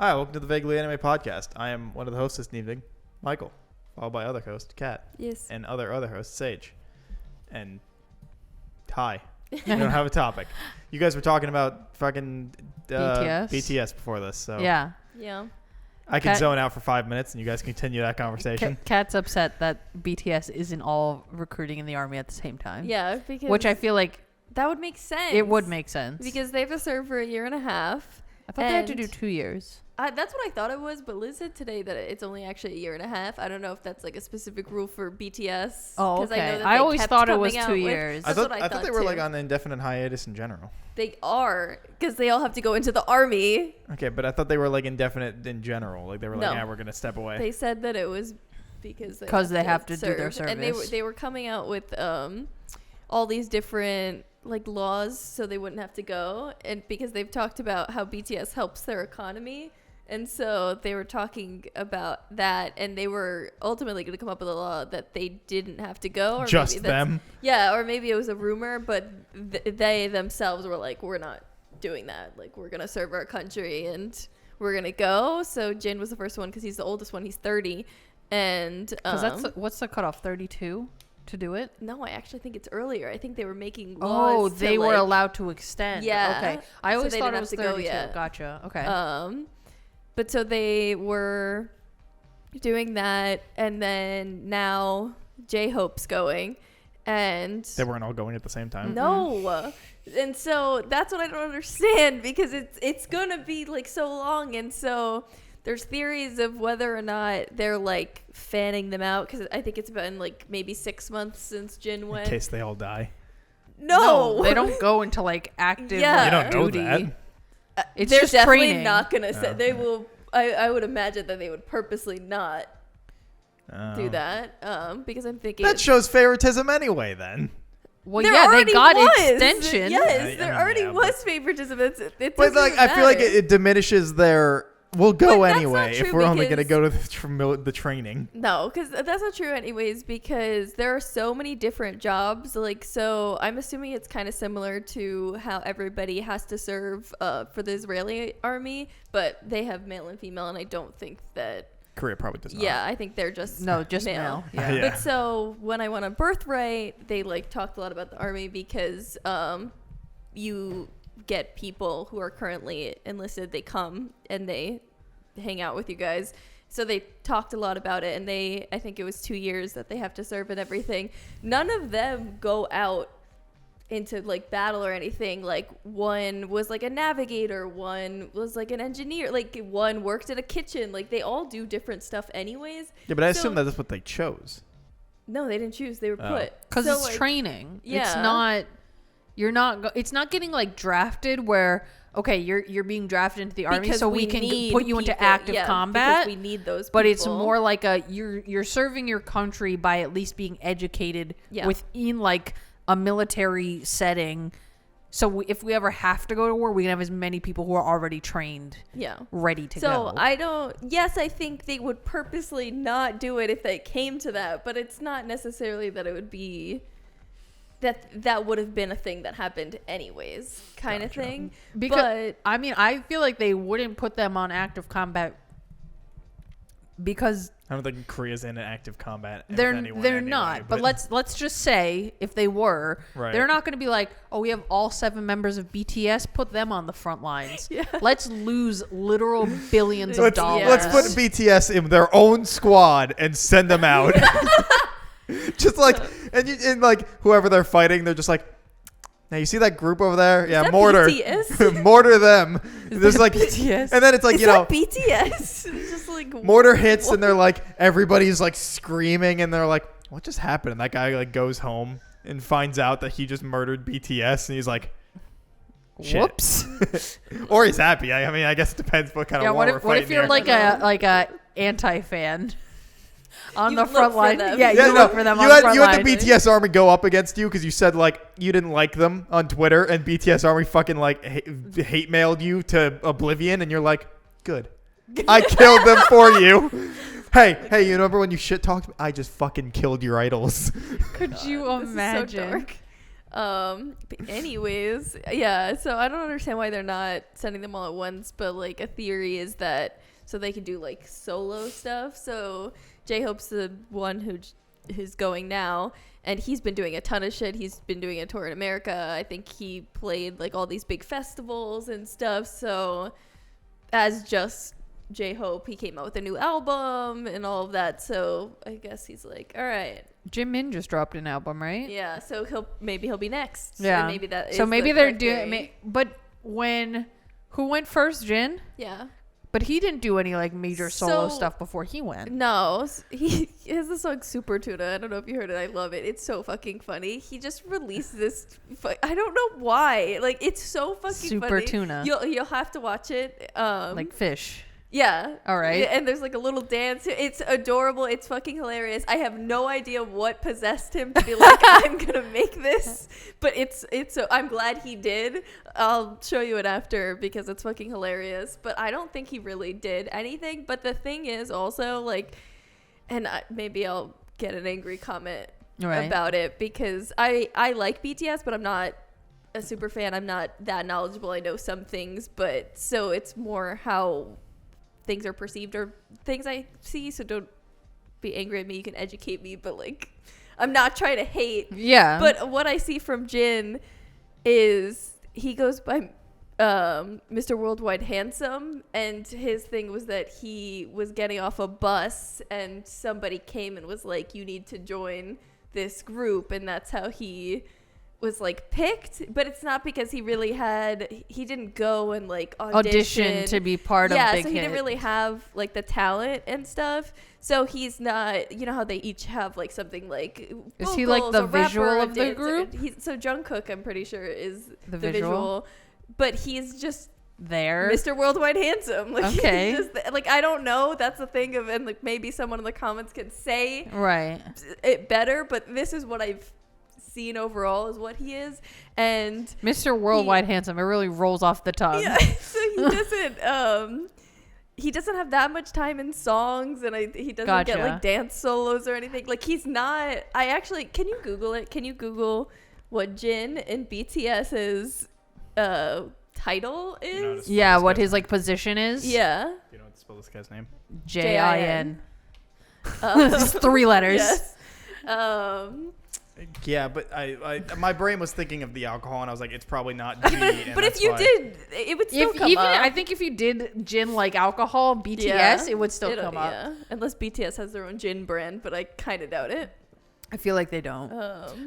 Hi, welcome to the Vaguely Anime Podcast. I am one of the hosts this evening, Michael, followed by other host, Kat. Yes. And other host, Sage. And hi. We don't have a topic. You guys were talking about fucking BTS before this, so Yeah. I can Kat- zone out for 5 minutes and you guys continue that conversation. Kat's upset that BTS isn't all recruiting in the army at the same time. Yeah, because Which I feel like that would make sense. it would make sense. Because they have to serve for a year and a half. I thought they had to do and 2 years. That's what I thought it was, but Liz said today that it's only actually a year and a half. I don't know if that's like a specific rule for BTS. Oh, 'cause okay. I know that I they always kept thought it was coming 2 out with- years. That's I what thought they were too. like on indefinite hiatus in general. They are, because they all have to go into the army. Okay, but I thought they were like indefinite in general. Like they were like, No. yeah, we're gonna step away. They said that it was because they have to do their serve. And they service. were coming out with all these different like laws so they wouldn't have to go, and because they've talked about how BTS helps their economy, and so they were talking about that, and they were ultimately going to come up with a law that they didn't have to go. Or Just maybe that's- them. Yeah, or maybe it was a rumor, but they themselves were like, we're not doing that. Like, we're going to serve our country and we're going to go. So Jin was the first one because he's the oldest one. He's 30. And Because what's the cutoff? 32 to do it? no, I actually think it's earlier. I think they were making Oh, laws. they were allowed to extend. Yeah. Okay. I So always they thought didn't it have was to go 32. yet. Gotcha. Okay. But so they were doing that, and then now J-Hope's going, and They weren't all going at the same time. no, and so that's what I don't understand, because it's gonna be like so long, and so there's theories of whether or not they're like fanning them out, because I think it's been like maybe 6 months since Jin In went. case they all die. No, they don't go into like active Yeah. You don't know duty. that. It's they're just definitely training. not gonna say Oh, they okay. will. I would imagine that they would purposely not do Oh. that, because I'm thinking That shows favoritism anyway, then. Well, there yeah, they already got was. extension. Yes, I there mean, already yeah, was favoritism. It But doesn't like, even I feel like matter. it diminishes their. We'll go But that's anyway not if true we're only going to because- go to the training. No, because that's not true anyways, because there are so many different jobs. Like, so I'm assuming it's kind of similar to how everybody has to serve for the Israeli army, but they have male and female, and I don't think that. Korea probably does not. Yeah, I think they're just Just male. Yeah. Yeah. But so when I went on Birthright, they like talked a lot about the army because you get people who are currently enlisted. They come and they hang out with you guys. So they talked a lot about it, and I think it was 2 years that they have to serve and everything. None of them go out into like battle or anything. Like, one was like a navigator, one was like an engineer, like one worked in a kitchen. Like, they all do different stuff anyways. Yeah, but I So- assume that's what they chose. No, they didn't choose. They were Oh. put. Because So, it's like, training. It's yeah. not. You're not. It's not getting like drafted where you're being drafted into the army because so we can need put you into people. active Yeah, combat. because we need those people. But it's more like you're serving your country by at least being educated Yeah. within like a military setting. So if we ever have to go to war, we can have as many people who are already trained, Yeah. ready to So go. I think they would purposely not do it if they came to that, but it's not necessarily that it would be that would have been a thing that happened anyways, kind of Gotcha. thing. Because but I mean, I feel like they wouldn't put them on active combat because I don't think Korea's in active combat. with they're anyone they're anyway, not. But let's just say if they were, Right. they're not going to be like, oh, we have all 7 members of BTS, put them on the front lines. Yeah. Let's lose literal billions of let's dollars. let's put BTS in their own squad and send them out. Just like and like whoever they're fighting, they're just like, now you see that group over there? Yeah, that mortar, BTS? mortar them. There's like, BTS? and then it's like is you know, that BTS? It's just like mortar hits and they're like everybody's like screaming and they're like, what just happened? And that guy like goes home and finds out that he just murdered BTS and he's like, shit. Whoops. Or he's happy. I mean, I guess it depends what kind Yeah. of war What we're if fighting you're here. like a anti-fan on You the look front for line? them. Yeah, Yeah, you no, look for them you on the had front you had line. the BTS army go up against you because you said like you didn't like them on Twitter, and BTS army fucking like hate mailed you to oblivion, and you're like, good, I killed them for you. Hey, you remember when you shit talked? I just fucking killed your idols. Could you This is so imagine? dark. But anyways, yeah. So I don't understand why they're not sending them all at once. But like a theory is that so they can do like solo stuff. So J-Hope's the one who's going now, and he's been doing a ton of shit. He's been doing a tour in America. I think he played like all these big festivals and stuff. So as just J-Hope, he came out with a new album and all of that. So I guess he's like, all right. Jimin just dropped an album, right? Yeah, so he'll be next. Yeah. And maybe that. So is maybe the they're correct doing. theory. But who went first? Jin. Yeah. But he didn't do any like major solo So- stuff before he went. No, he has the song Super Tuna. I don't know if you heard it. I love it. It's so fucking funny. He just released this. I don't know why. Like it's so fucking Super funny. Tuna. You'll have to watch it. Like fish. Yeah. All right. And there's like a little dance. It's adorable. It's fucking hilarious. I have no idea what possessed him to be like, I'm gonna make this. But it's so I'm glad he did. I'll show you it after because it's fucking hilarious. But I don't think he really did anything. But the thing is also like, and maybe I'll get an angry comment Right. about it because I like BTS, but I'm not a super fan. I'm not that knowledgeable. I know some things, but so it's more how things are perceived or things I see. So don't be angry at me. You can educate me, but like, I'm not trying to hate. Yeah. But what I see from Jin is he goes by Mr. Worldwide Handsome, and his thing was that he was getting off a bus and somebody came and was like, you need to join this group, and that's how he was like picked. But it's not because he didn't go and like audition to be part of Big so he Hit. didn't really have like the talent and stuff. So he's not, you know how they each have like something like Is he, like, vocals, the a rapper, visual a of the dancer. group? So Jungkook, I'm pretty sure, is The the visual? visual, but he's just there. Mr. Worldwide Handsome. Like, he's Okay. just, like I don't know. That's the thing of, and like maybe someone in the comments can say Right. it better, but this is what I've seen overall is what he is. And Mr. Worldwide Handsome. It really rolls off the tongue. yeah, so he doesn't have that much time in songs, and he doesn't get Gotcha. like dance solos or anything. Like he's not. I actually, can you Google it? Can you Google what Jin and BTS's title is? Yeah, what his like position is. Yeah. Do you know what to spell this guy's name? J-I-N. Um, Just 3 letters. Yes. Yeah, but my brain was thinking of the alcohol, and I was like, it's probably not G. and But if that's you why. did, it would still come up. I think if you did gin like alcohol, BTS, Yeah. it would still It'll- come up. yeah. Unless BTS has their own gin brand, but I kind of doubt it. I feel like they don't.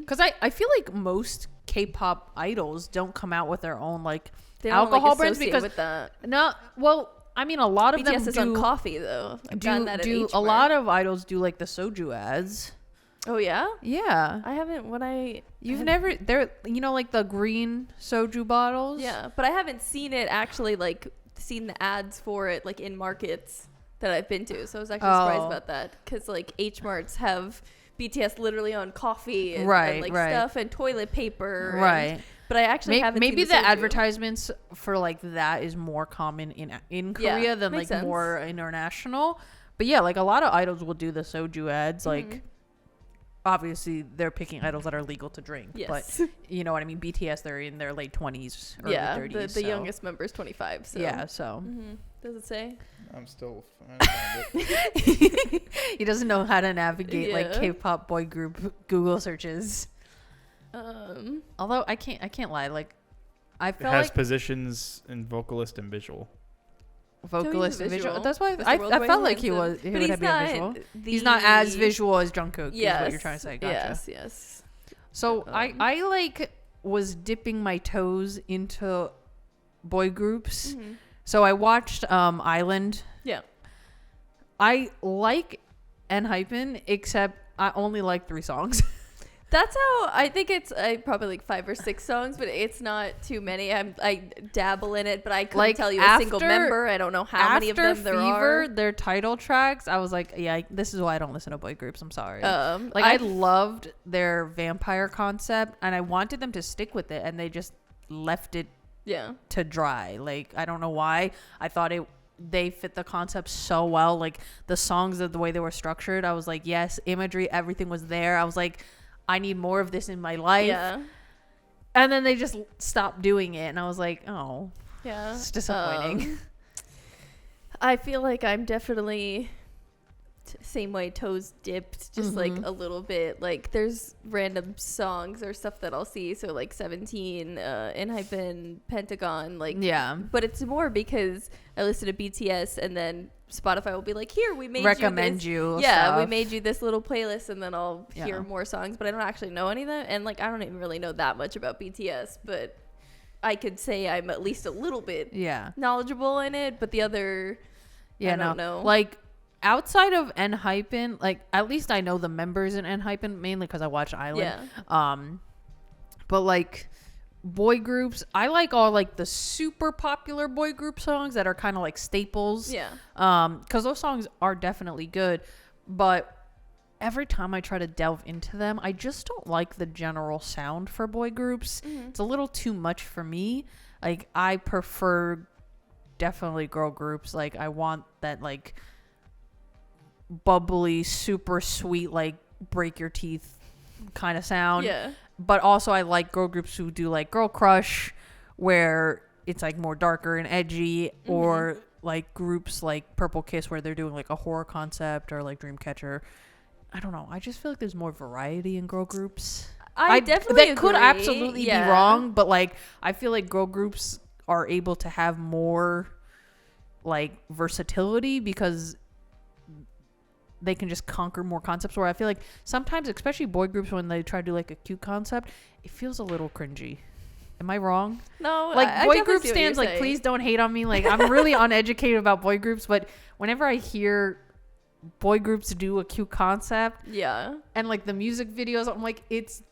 Because I feel like most K-pop idols don't come out with their own like They don't alcohol like, brands associate because with that. no, well, I mean a lot of them BTS is do on coffee though. I've gotten that at do H a Mart. lot of idols do like the soju ads. Oh yeah, Yeah. I haven't. You've never there like the green soju bottles? Yeah, but I haven't seen it actually. Like seen the ads for it like in markets that I've been to. So I was actually surprised Oh. about that because like H Marts have BTS literally on coffee and, Right, and like right. stuff and toilet paper. and- Right. but I actually haven't. Maybe seen the soju. advertisements for like that is more common in Yeah, Korea than like makes sense. more international. But yeah, like a lot of idols will do the soju ads. Mm-hmm. Like obviously they're picking idols that are legal to drink. Yes. But you know what I mean? BTS, they're in their late 20s, early Yeah, 30s. the so- youngest member is 25. So Yeah, so Does it say? I'm still trying to find it. he doesn't know how to navigate like Yeah. K-pop boy group Google searches. Um, Although I can't lie, like I It felt has like positions in vocalist and visual. vocalist and visual. visual. That's why Mr. I Worldwide felt like he Handsome. would But have he's been not visual. He's not as the- visual as Jungkook. Yes. Is what you're trying to say. Gotcha. Yes. So I like was dipping my toes into boy groups. Mm-hmm. So I watched Island. Yeah. I like Enhypen, except I only like 3 songs. That's how I think it's probably like 5 or 6 songs, but it's not too many. I dabble in it, but I couldn't Like, tell you a single after- member. I don't know how many of After them there Fever, are. their title tracks, I was like, yeah, this is why I don't listen to boy groups. I'm sorry. Like I I've- loved their vampire concept, and I wanted them to stick with it, and they just left it Yeah. to dry. Like I don't know why. I thought they fit the concept so well. Like the songs, the way they were structured, I was like, yes, imagery, everything was there. I was like, I need more of this in my life. Yeah. And then they just stopped doing it, and I was like, oh, Yeah. it's disappointing. I feel like I'm definitely same way, toes dipped, just like Mhm. a little bit. Like there's random songs or stuff that I'll see. So like 17, Enhypen, Pentagon, like Yeah. But it's more because I listen to BTS and then Spotify will be like, here, we made Recommend you this. you. Yeah, we stuff. made you this little playlist, and then I'll Yeah. hear more songs, but I don't actually know any of them. And like I don't even really know that much about BTS, but I could say I'm at least a little bit Yeah. knowledgeable in it. But the other, Yeah, I don't know. Like outside of Enhypen, like at least I know the members in Enhypen mainly because I watch Island. yeah, But like boy groups, I like all like the super popular boy group songs that are kind of like staples. yeah, Because those songs are definitely good, but every time I try to delve into them, I just don't like the general sound for boy groups. Mhm. It's a little too much for me. Like I prefer definitely girl groups. Like I want that like bubbly, super sweet, like break your teeth kind of sound. yeah. But also I like girl groups who do like Girl Crush, where it's like more darker and edgy, or like groups like Purple Kiss where they're doing like a horror concept, or like Dreamcatcher. I don't know. I just feel like there's more variety in girl groups. I definitely that could agree. absolutely Yeah. be wrong, but like I feel like girl groups are able to have more like versatility because they can just conquer more concepts, where I feel like sometimes, especially boy groups, when they try to do like a cute concept, it feels a little cringy. Am I wrong? No, Like I boy definitely group see what stands, you're like saying. please don't hate on me. Like I'm really uneducated about boy groups, but whenever I hear boy groups do a cute concept Yeah. and like the music videos, I'm like, it's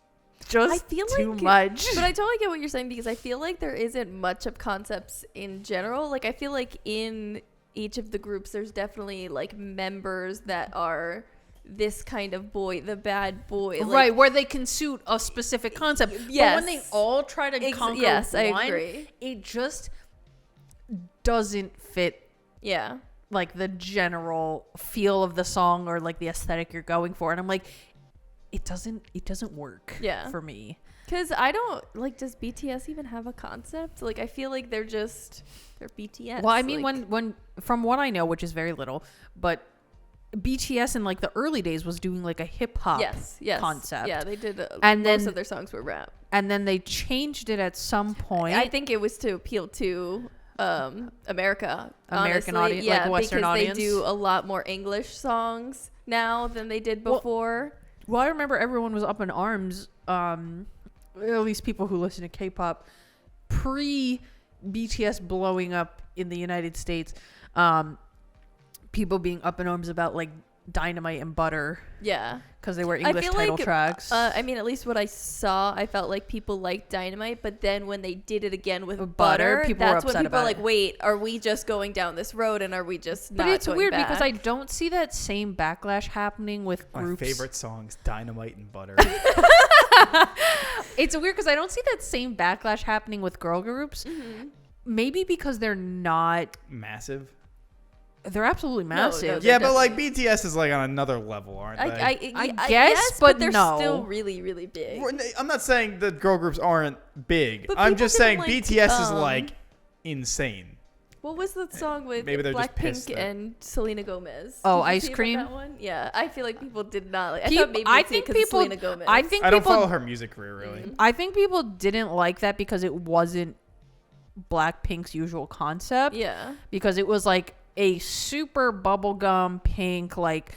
just I feel too like- much. But I totally get what you're saying, because I feel like there isn't much of concepts in general. Like I feel like in each of the groups there's definitely like members that are this kind of boy, the bad boy. Like, Right, where they can suit a specific concept. But when they Yes. all try to conquer yes, I one, agree. it just doesn't fit Yeah. like the general feel of the song or like the aesthetic you're going for. And I'm like, it doesn't work Yeah. for me. Because I don't, like, does BTS even have a concept? Like, I feel like they're BTS. Well, I mean, like, when from what I know, which is very little, but BTS in like the early days was doing like a hip hop yes, concept. Yeah, they did. And Most then- of their songs were rap. And then they changed it at some point. I think it was to appeal to American American honestly. audience, yeah, like Western because audience. they do a lot more English songs now than they did Well, before. Well, I remember everyone was up in arms, at least people who listen to K-pop, pre-BTS blowing up in the United States, people being up in arms about, like, Dynamite and Butter, Yeah. because they were English feel title like, tracks. I mean, at least what I saw, I felt like people liked Dynamite, but then when they did it again with With Butter, Butter, people were that's when upset people are about like, it. wait, are we just going down this road, and are we just but not it's going weird back? because I don't see that same backlash happening with My groups. favorite songs, Dynamite and Butter. It's weird because I don't see that same backlash happening with girl groups. Mm-hmm. Maybe because they're not. Massive. They're absolutely No, massive. Yeah, they're but like BTS is like on another level, aren't they? I I guess, but they're no. still really, really big. I'm not saying that girl groups aren't big. But I'm people just saying didn't like, BTS is like insane. What was the song with Maybe they're just pissed Blackpink that- and Selena Gomez? Oh, Did you Ice see about Cream? That one? Yeah, I feel like people did not like. I Peop- thought maybe I they'd see it think 'cause of people- Selena Gomez. I think I don't people- follow her music career really. Mm-hmm. I think people didn't like that because it wasn't Blackpink's usual concept. Yeah, Because it was like a super bubblegum pink like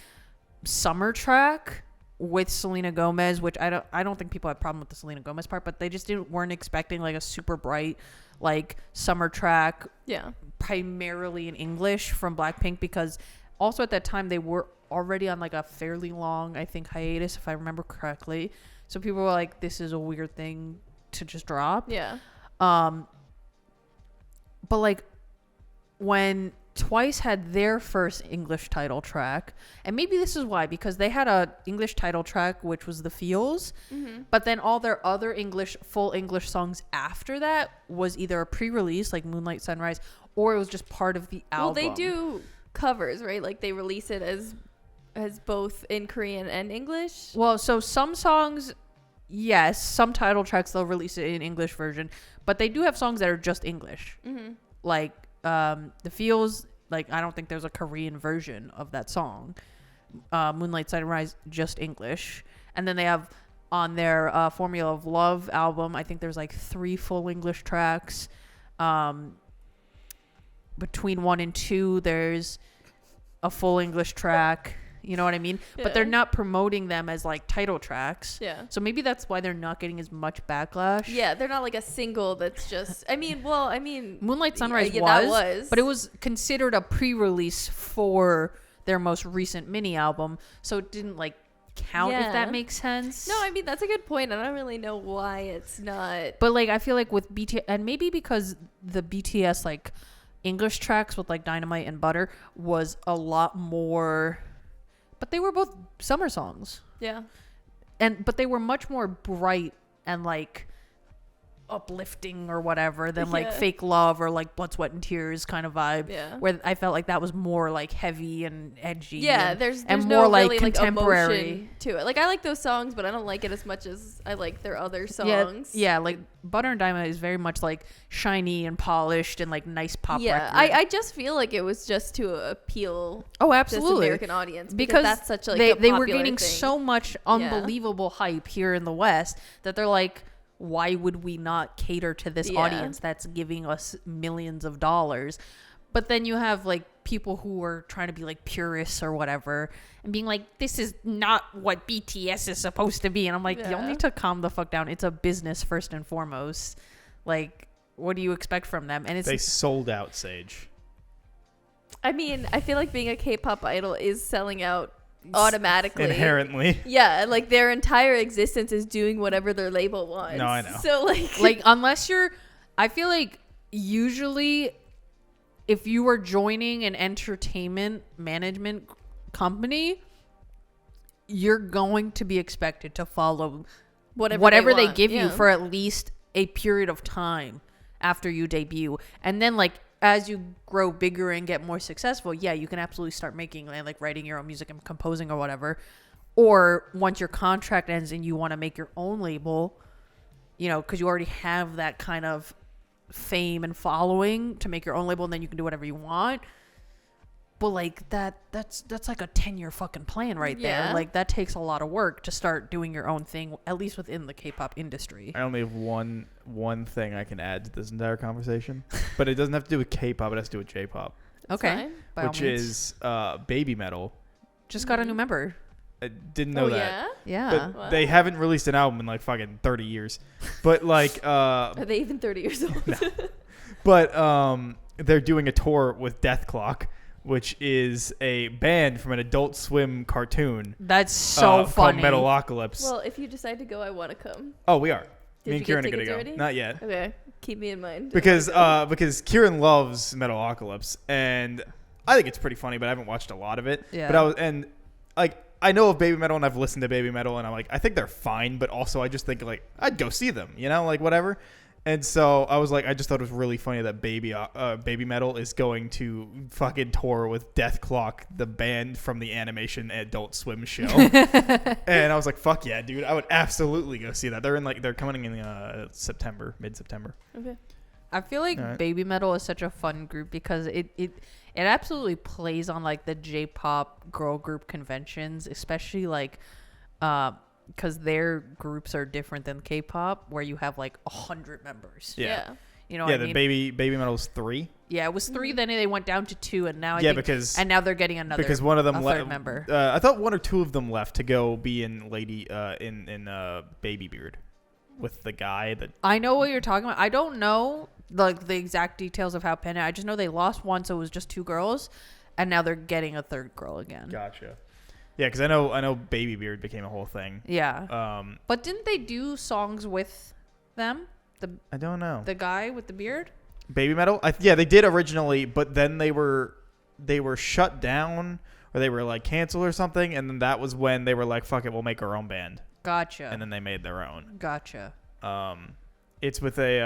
summer track with Selena Gomez, which I don't think people had a problem with the Selena Gomez part, but they just weren't expecting like a super bright like summer track yeah, primarily in English from Blackpink, because also at that time they were already on like a fairly long, I think, hiatus, if I remember correctly. So people were like, this is a weird thing to just drop. yeah. But like when Twice had their first English title track, and maybe this is why, because they had a English title track which was The Feels, but then all their other full English songs after that was either a pre-release like Moonlight Sunrise, or it was just part of the album. Well, they do covers, right? Like they release it as both in Korean and English. Well, so some songs yes, some title tracks they'll release it in English version, but they do have songs that are just English. Mm-hmm. Like The Feels, like I don't think there's a Korean version of that song. Moonlight Sunrise, just English. And then they have on their Formula of Love album, I think there's like 3 full English tracks. Between 1 and 2, there's a full English track. You know what I mean? Yeah. But they're not promoting them as like title tracks. Yeah. So maybe that's why they're not getting as much backlash. Yeah, they're not like a single that's just. I mean, Moonlight Sunrise that was, but it was considered a pre-release for their most recent mini album, so it didn't like count, if that makes sense. No, I mean that's a good point. I don't really know why it's not. But like I feel like with BTS, and maybe because the BTS like English tracks with like Dynamite and Butter was a lot more, but they were both summer songs. Yeah. But they were much more bright and like uplifting or whatever than like Fake Love or like Blood, Sweat and Tears kind of vibe. Yeah. Where I felt like that was more like heavy and edgy. Yeah, and, there's and no more like really, contemporary like, emotion to it. Like I like those songs, but I don't like it as much as I like their other songs. Yeah, like Butter and Diamond is very much like shiny and polished and like nice pop record. I just feel like it was just to appeal oh to this absolutely American audience because that's such like they were popular getting thing. so much unbelievable hype here in the West that they're like, why would we not cater to this audience that's giving us millions of dollars? But then you have like people who are trying to be like purists or whatever and being like, this is not what BTS is supposed to be. And I'm like, y'all need to calm the fuck down. It's a business first and foremost. Like, what do you expect from them? And They sold out, Sage. I mean, I feel like being a K-pop idol is selling out automatically. Inherently. Yeah, like their entire existence is doing whatever their label wants. No, I know. So like unless you're, I feel like usually if you were joining an entertainment management company, you're going to be expected to follow whatever they want. give you for at least a period of time after you debut. And then like as you grow bigger and get more successful, yeah, you can absolutely start making and like writing your own music and composing or whatever. Or once your contract ends and you want to make your own label, you know, because you already have that kind of fame and following to make your own label, and then you can do whatever you want. But like that's like a 10-year fucking plan right there. Like that takes a lot of work to start doing your own thing, at least within the K-pop industry. I only have one thing I can add to this entire conversation, but it doesn't have to do with K-pop. It has to do with J-pop, Okay, by all which means. is Baby Metal. Just got a new member. I didn't know that. Yeah. But they haven't released an album in like fucking 30 years. But like Are they even 30 years old? No. But they're doing a tour with Death Clock, which is a band from an Adult Swim cartoon. That's so funny. Called Metalocalypse. Well, if you decide to go, I want to come. Oh, we are. Did Me you and get Kieran are gonna tickets go. already? Not yet. Okay, keep me in mind. Because Kieran loves Metalocalypse, and I think it's pretty funny, but I haven't watched a lot of it. Yeah. But I know of Baby Metal, and I've listened to Baby Metal, and I'm like, I think they're fine, but also I just think like I'd go see them, you know, like whatever. And so I was like, I just thought it was really funny that Baby Metal is going to fucking tour with Death Clock, the band from the animation Adult Swim show. And I was like, fuck yeah, dude, I would absolutely go see that. They're coming in September, mid-September. Okay. I feel like All right. Baby Metal is such a fun group because it absolutely plays on like the J-pop girl group conventions, especially like because their groups are different than K-pop, where you have like 100 members. Yeah. You know Yeah, what I mean? Baby Metal's 3. Yeah, it was 3. Then they went down to 2, and now And now they're getting another because one of them a left. third member. I thought 1 or 2 of them left to go be in Baby Beard with the guy that. I know what you're talking about. I don't know the exact details of how it panned out. I just know they lost one, so it was just 2 girls, and now they're getting a third girl again. Gotcha. Yeah, because I know Baby Beard became a whole thing. Yeah. But didn't they do songs with them? I don't know. The guy with the beard? Baby Metal? Yeah, they did originally, but then they were shut down or they were like canceled or something, and then that was when they were like, fuck it, we'll make our own band. Gotcha. And then they made their own. Gotcha. It's with a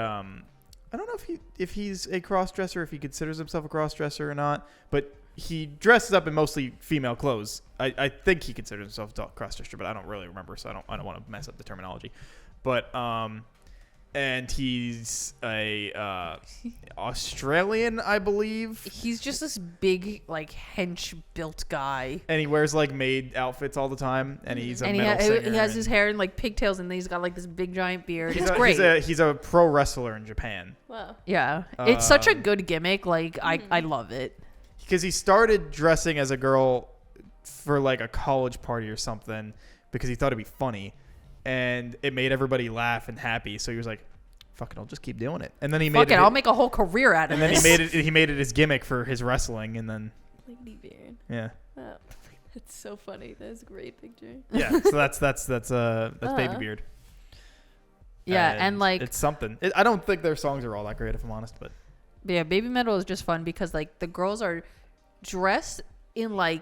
I don't know if he's a cross-dresser, if he considers himself a cross-dresser or not, but he dresses up in mostly female clothes. I think he considers himself a cross-dresser, but I don't really remember, so I don't want to mess up the terminology. But and he's a Australian, I believe. He's just this big, like, hench built guy. And he wears like maid outfits all the time, and he's a And metal singer. he has and his hair in like pigtails, and then he's got like this big giant beard. he's It's a, great. He's a pro wrestler in Japan Wow. Yeah, it's such a Um, good gimmick. Like I love it. because he started dressing as a girl for like a college party or something because he thought it'd be funny, and it made everybody laugh and happy. So he was like, "Fuck it, I'll just keep doing it." And then he Fuck made it, I'll make a whole career out of and then this. he made it his gimmick for his wrestling, and then Lady Beard. yeah. Wow. That's so funny. That's a great picture. Yeah, so that's Baby Beard. Yeah, and like it's something. I don't think their songs are all that great, if I'm honest, but yeah, Baby Metal is just fun because like the girls are dressed in like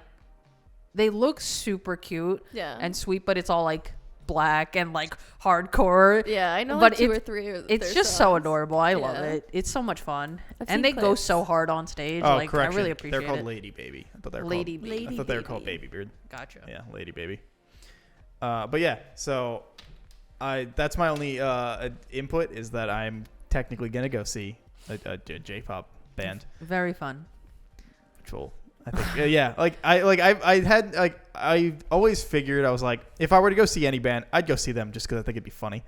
they look super cute Yeah. and sweet, but it's all like black and like hardcore. Yeah, I know But like two it- or three of It's their just so songs. adorable. I love Yeah. it. It's so much fun, I've and seen they go clips. so hard on stage. oh, like correction, I really appreciate they're called it. Lady Baby. I thought they were Lady called, Baby. I thought they were Baby. called Baby Beard. Gotcha. Yeah, Lady Baby. But yeah, so that's my only input is that I'm technically gonna go see a J-pop band, Very fun. which will I think yeah, like I always figured I was like if I were to go see any band, I'd go see them just because I think it'd be funny.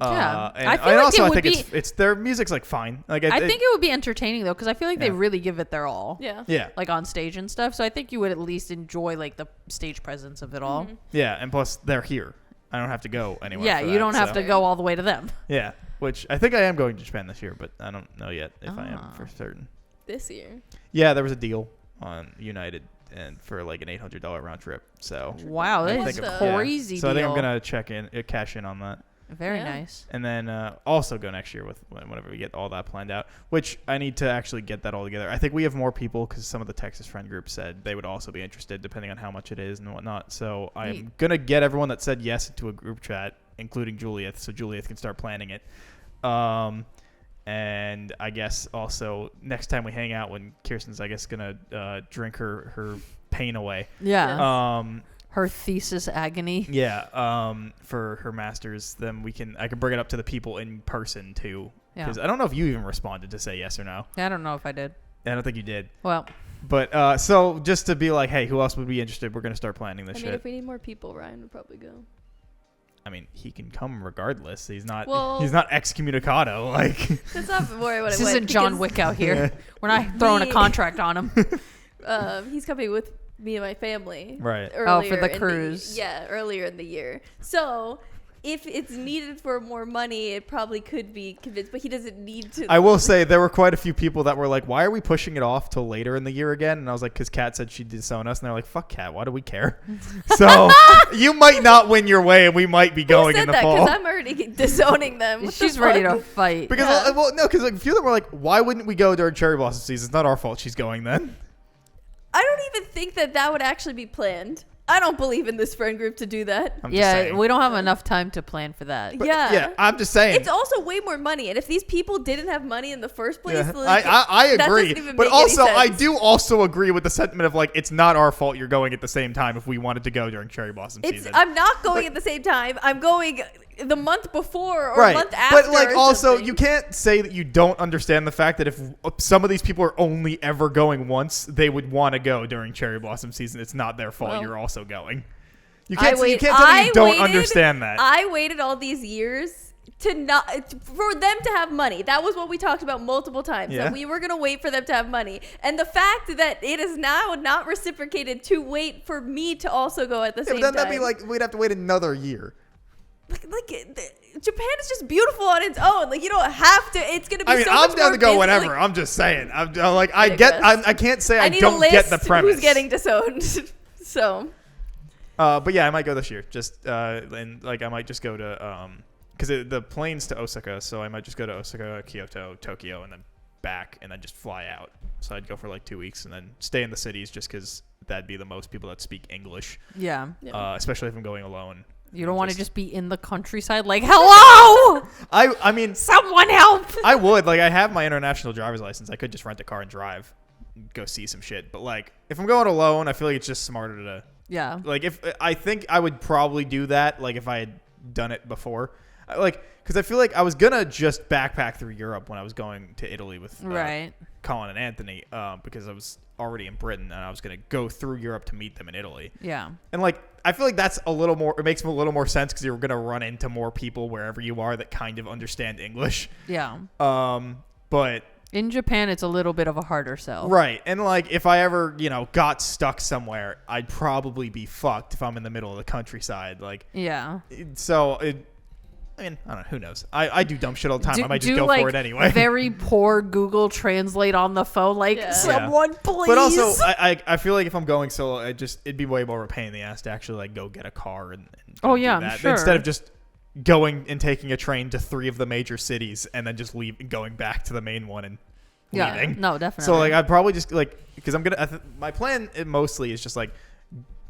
Yeah. And I feel like also it I would think it's their music's like fine. Like I think it would be entertaining though, because I feel like they Yeah. really give it their all. Yeah. yeah. Like on stage and stuff. So I think you would at least enjoy like the stage presence of it all. Mhm. Yeah, and plus they're here. I don't have to go anywhere. Yeah, for you that, don't have so- to go all the way to them. Yeah, which I think I am going to Japan this year, but I don't know yet if I am Ah. for certain. This year. Yeah, there was a deal on United and for like an $800 round trip. So Wow, I that think is I'm- yeah. crazy. So I think I'm deal. gonna cash in on that, Very Yeah. nice. and then also go next year with whenever we get all that planned out. Which I need to actually get that all together. I think we have more people because some of the Texas friend group said they would also be interested, depending on how much it is and whatnot. So I'm Neat. gonna get everyone that said yes into a group chat, including Juliet, so Juliet can start planning it. And I guess also next time we hang out, when Kirsten's, I guess, gonna drink her pain away. Yeah. Um, Her thesis agony. yeah. For her masters, then I can bring it up to the people in person too. Yeah. Because I don't know if you even responded to say yes or no. I don't know if I did. I don't think you did. Well, But so just to be like, hey, who else would be interested? We're gonna start planning this I shit. mean, if we need more people, Ryan would probably go. I mean, he can come regardless. He's not. Well- he's not excommunicado. Like. That's not worry what this it was. isn't John Wick out here. We're not throwing a Me- contract on him. He's coming with me and my family. Right. Oh, for earlier the in cruise. earlier in the year. So if it's needed for more money, it probably could be convinced, but he doesn't need to. I will say there were quite a few people that were like, "Why are we pushing it off till later in the year again?" And I was like, "Cause Kat said she'd disown us," and they're like, "Fuck Kat, why do we care?" So you might not win your way, and we might be Who going said in the that? fall. Because I'm already disowning them. What the She's ready fuck? to fight. Because Yeah. well, no, because like, a few of them were like, "Why wouldn't we go during cherry blossom season? It's not our fault she's going then." I don't even think that would actually be planned. I don't believe in this friend group to do that. I'm just Yeah, saying. we don't have enough time to plan for that. But, Yeah. yeah, I'm just saying. It's also way more money, and if these people didn't have money in the first place, Yeah, like, I that agree, doesn't even but make any also I sense. do also agree with the sentiment of like it's not our fault you're going at the same time if we wanted to go during cherry blossom season. I'm not going at the same time. I'm going the month before or right, month after. but like or also something. you can't say that you don't understand the fact that if some of these people are only ever going once, they would want to go during cherry blossom season. It's not their fault. Well, You're also going. You I can't. You wait- can't tell me I you don't waited- understand that. I waited all these years to not for them to have money. That was what we talked about multiple times. Yeah. That we were gonna wait for them to have money, and the fact that it is now not reciprocated to wait for me to also go at the Yeah, same but then time. that'd be like we'd have to wait another year. Japan is just beautiful on its own. Like you don't have to. It's gonna be. I mean, so I'm much down more to go busy, whenever. like- I'm just saying. I'm like I Ridiculous. I can't say I need don't a list get the premise. who's getting disowned. So But yeah, I might go this year. Just and like I might just go to because the plane's to Osaka, so I might just go to Osaka, Kyoto, Tokyo, and then back, and then just fly out. So I'd go for like 2 weeks and then stay in the cities, just because that'd be the most people that speak English, Yeah. yeah. especially if I'm going alone. You don't want to just be in the countryside like, hello, I mean, someone help. I would like I have my international driver's license. I could just rent a car and drive. go see some shit. But like, if I'm going alone, I feel like it's just smarter to Yeah. like. If I think I would probably do that, like if I had done it before, like because I feel like I was gonna just backpack through Europe when I was going to Italy with Right. Colin and Anthony, because I was already in Britain and I was gonna go through Europe to meet them in Italy. Yeah. And like, I feel like that's a little more. It makes a little more sense because you're gonna run into more people wherever you are that kind of understand English. Yeah. But In Japan, it's a little bit of a harder sell. right, and like if I ever got stuck somewhere, I'd probably be fucked if I'm in the middle of the countryside. Like, Yeah. I mean, I don't know. Who knows? I do dumb shit all the time. I might just do go like for it anyway. Very poor Google Translate on the phone, like Yeah. someone please. But also, I feel like if I'm going solo, it'd be way more of a pain in the ass to actually like go get a car and Oh, do yeah, I'm that sure. instead of just going and taking a train to 3 of the major cities and then just going back to the main one and yeah, leaving. no, definitely. So like I'd probably just like because my plan mostly is just like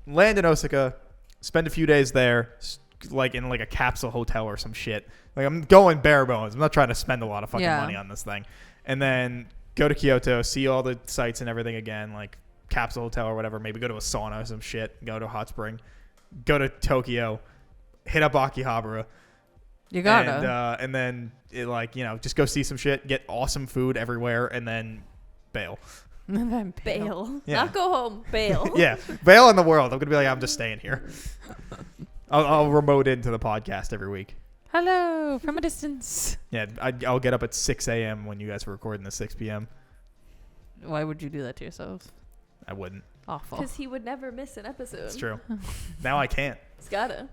land in Osaka, spend a few days there, like in like a capsule hotel or some shit. Like I'm going bare bones. I'm not trying to spend a lot of fucking Yeah. money on this thing. And then go to Kyoto, see all the sites and everything again, like capsule hotel or whatever. Maybe go to a sauna or some shit. Go to a hot spring. Go to Tokyo. Hit up Akihabara. you gotta. And then just go see some shit. Get awesome food everywhere, and then bail. And then Bail. Yeah. Not go home. Bail. Yeah, bail in the world. I'm gonna be like, I'm just staying here. I'll remote into the podcast every week. Hello from a distance. Yeah, I'll get up at 6 a.m. when you guys were recording at 6 p.m. Why would you do that to yourselves? I wouldn't. Awful. Because he would never miss an episode. It's true. Now I can't. He's gotta.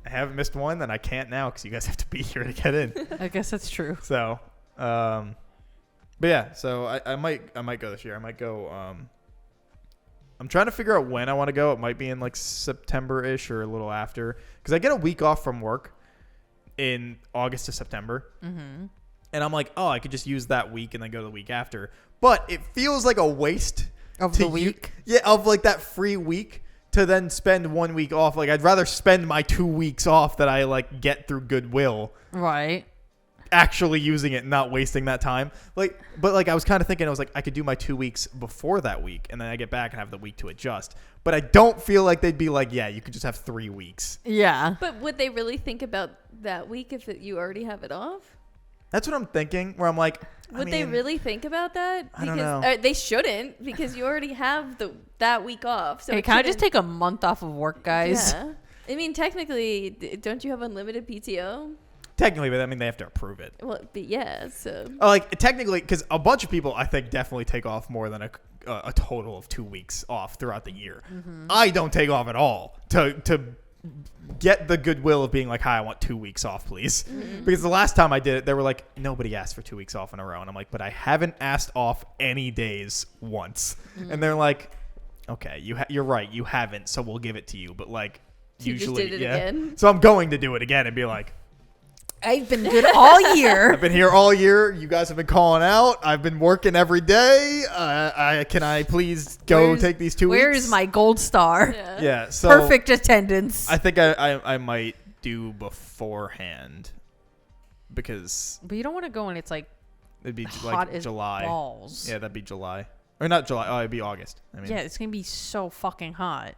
I haven't missed one, and I can't now because you guys have to be here to get in. I guess that's true. So, but yeah. So I might go this year. I might go. I'm trying to figure out when I want to go. It might be in like September-ish or a little after because I get a week off from work in August to September. Mm-hmm. And I'm like, oh, I could just use that week and then go the week after. But it feels like a waste Of to the week? of like that free week to then spend 1 week off. Like I'd rather spend my 2 weeks off that I like get through Goodwill Right. actually using it and not wasting that time. Like, but like I was kind of thinking, I was like, I could do my 2 weeks before that week and then I get back and have the week to adjust. But I don't feel like they'd be like, yeah, you could just have 3 weeks. Yeah. But would they really think about that week if you already have it off? That's what I'm thinking. Where I'm like, Would they really think about that? I don't Because know. They shouldn't because you already have that week off. So Hey, it can I just shouldn't- take a month off of work, guys? Yeah. I mean, technically, don't you have unlimited PTO? Technically, but I mean, they have to approve it. Well, but yeah. So Like technically, because a bunch of people, I think, definitely take off more than a total of 2 weeks off throughout the year. Mm-hmm. I don't take off at all to get the goodwill of being like, hi, I want 2 weeks off, please. Mm-hmm. Because the last time I did it, they were like, nobody asked for 2 weeks off in a row, and I'm like, but I haven't asked off any days once, Mm-hmm. and they're like, okay, you're right, you haven't, so we'll give it to you, but like You just usually, did it yeah. again? So I'm going to do it again and be like, I've been good all year. I've been here all year. You guys have been calling out. I've been working every day. Can I please go take these 2 weeks? Where is my gold star? yeah. Yeah. So Perfect attendance. I think I might do beforehand because But you don't want to go when it's like it'd be hot like as July. balls. Yeah, that'd be July. Or not July. Oh, it'd be August. Yeah, it's gonna be so fucking hot.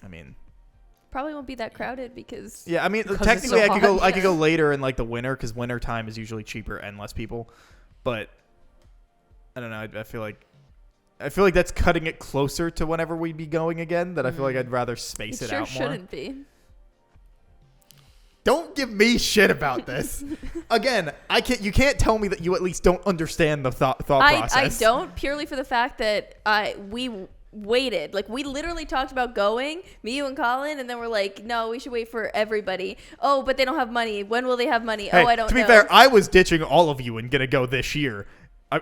I mean, Probably won't be that crowded because yeah. I mean, Because technically, it's so I could go. hot. I could go later in like the winter because winter time is usually cheaper and less people. But I don't know. I feel like that's cutting it closer to whenever we'd be going again. That I feel like I'd rather space it it sure out more. shouldn't be. Don't give me shit about this. Again, you can't tell me that you at least don't understand the thought I process. don't purely for the fact that we waited. Like we literally talked about going, me, you, and Colin, and then we're like, no, we should wait for everybody. Oh, but they don't have money. When will they have money? Hey, oh, I don't to know. be fair, I was ditching all of you and gonna go this year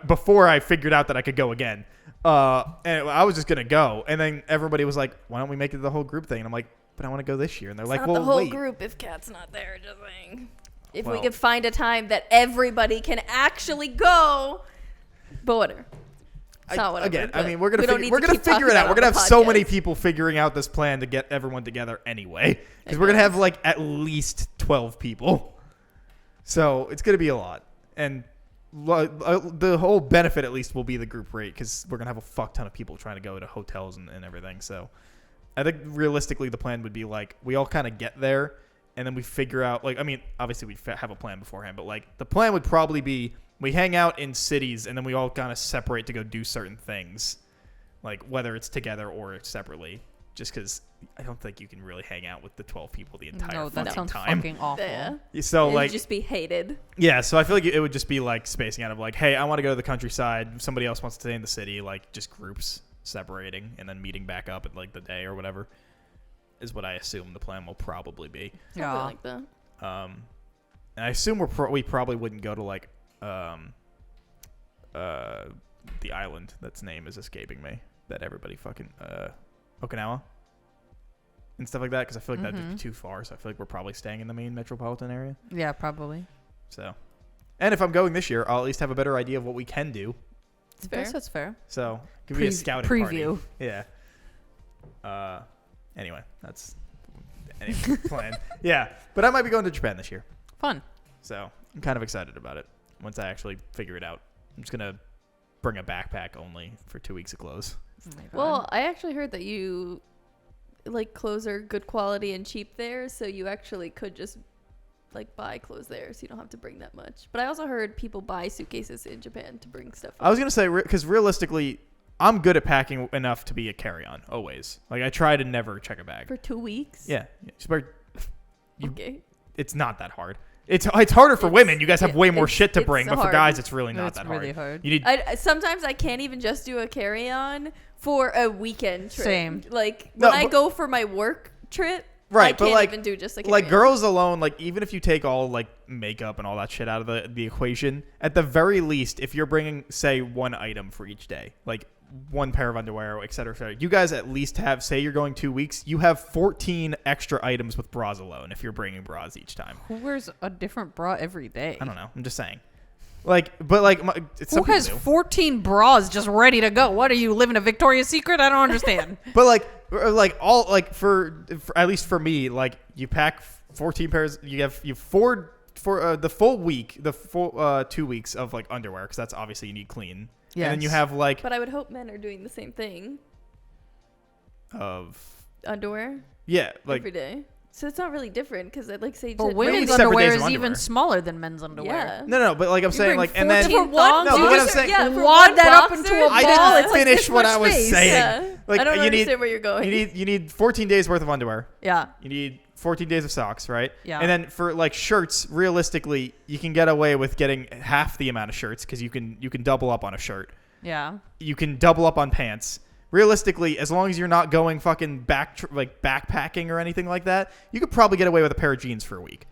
before I figured out that I could go again. And I was just gonna go, and then everybody was like, "Why don't we make it the whole group thing?" And I'm like, "But I want to go this year." And they're It's like, not "Well, the whole wait." group if Kat's not there. Just saying. If we Well- could find a time that everybody can actually go, but whatever. It's not whatever. Again, I but mean, we're we gonna don't figure, need we're to gonna keep talking figure it out. about We're gonna on have the so many podcast. people figuring out this plan to get everyone together anyway, because we're gonna have like at least 12 people. So it's gonna be a lot, and the whole benefit at least will be the group rate because we're gonna have a fuck ton of people trying to go to hotels and everything. So I think realistically the plan would be like we all kind of get there and then we figure out like I mean obviously we have a plan beforehand, but like the plan would probably be we hang out in cities and then we all kind of separate to go do certain things, like whether it's together or separately. Just because I don't think you can really hang out with the 12 people the entire No, that fucking sounds time. fucking awful. Yeah. So It'd like just be hated. yeah, so I feel like it would just be like spacing out of like, hey, I want to go to the countryside. Somebody else wants to stay in the city. Like just groups separating and then meeting back up at like the day or whatever is what I assume the plan will probably be. Something Yeah. like that. And I assume we probably wouldn't go to like the island that's name is escaping me that everybody fucking Okinawa and stuff like that because I feel like that'd be too far. So I feel like we're probably staying in the main metropolitan area. Yeah, probably. So, and if I'm going this year, I'll at least have a better idea of what we can do. It's I fair. guess that's fair. So, give me a scouting preview. party. Yeah. Anyway, that's plan. Yeah, but I might be going to Japan this year. Fun. So, I'm kind of excited about it once I actually figure it out. I'm just going to bring a backpack only for 2 weeks of clothes. Oh my God. Well, I actually heard that you like clothes are good quality and cheap there, so you actually could just like buy clothes there, so you don't have to bring that much. But I also heard people buy suitcases in Japan to bring stuff. I was going to say, because realistically, I'm good at packing enough to be a carry-on, always. Like, I try to never check a bag. for 2 weeks. Yeah. Okay. It's not that hard. It's harder for women. You guys have way more shit to it's bring, but for hard. guys, it's really not It's that really hard. hard. You need Sometimes I can't even just do a carry-on for a weekend trip. Same. Like No, when I but- go for my work trip, Right, I but can't like- even do just a carry-on. like girls alone, like even if you take all like makeup and all that shit out of the equation, at the very least, if you're bringing say one item for each day, like one pair of underwear, et cetera, you guys at least have, say you're going 2 weeks, you have 14 extra items with bras alone if you're bringing bras each time. Who wears a different bra every day? I don't know. I'm just saying. Like, but like, it's Who has 14 bras just ready to go? What are you living a Victoria's Secret? I don't understand. But like all like for at least for me, like you pack 14 pairs. You have four for the full week, the full 2 weeks of like underwear because that's obviously you need clean. Yeah. And then you Yes. have like But I would hope men are doing the same thing. of Underwear yeah like every day. So it's not really different because I'd like say But to- women's separate underwear days is of even underwear. smaller than men's underwear. Yeah. no, but like I'm saying bring like and then 14 For one, No, but what I'm saying- for wad one that up boxer, into a I ball. didn't It's like finish this what much I was space. saying. Yeah. Like, I don't you need- understand where you're going. you need 14 days worth of underwear. Yeah. You need 14 days of socks, right? Yeah. And then for like shirts, realistically, you can get away with getting half the amount of shirts because you can double up on a shirt. Yeah. You can double up on pants. Realistically, as long as you're not going fucking backpacking or anything like that, you could probably get away with a pair of jeans for a week.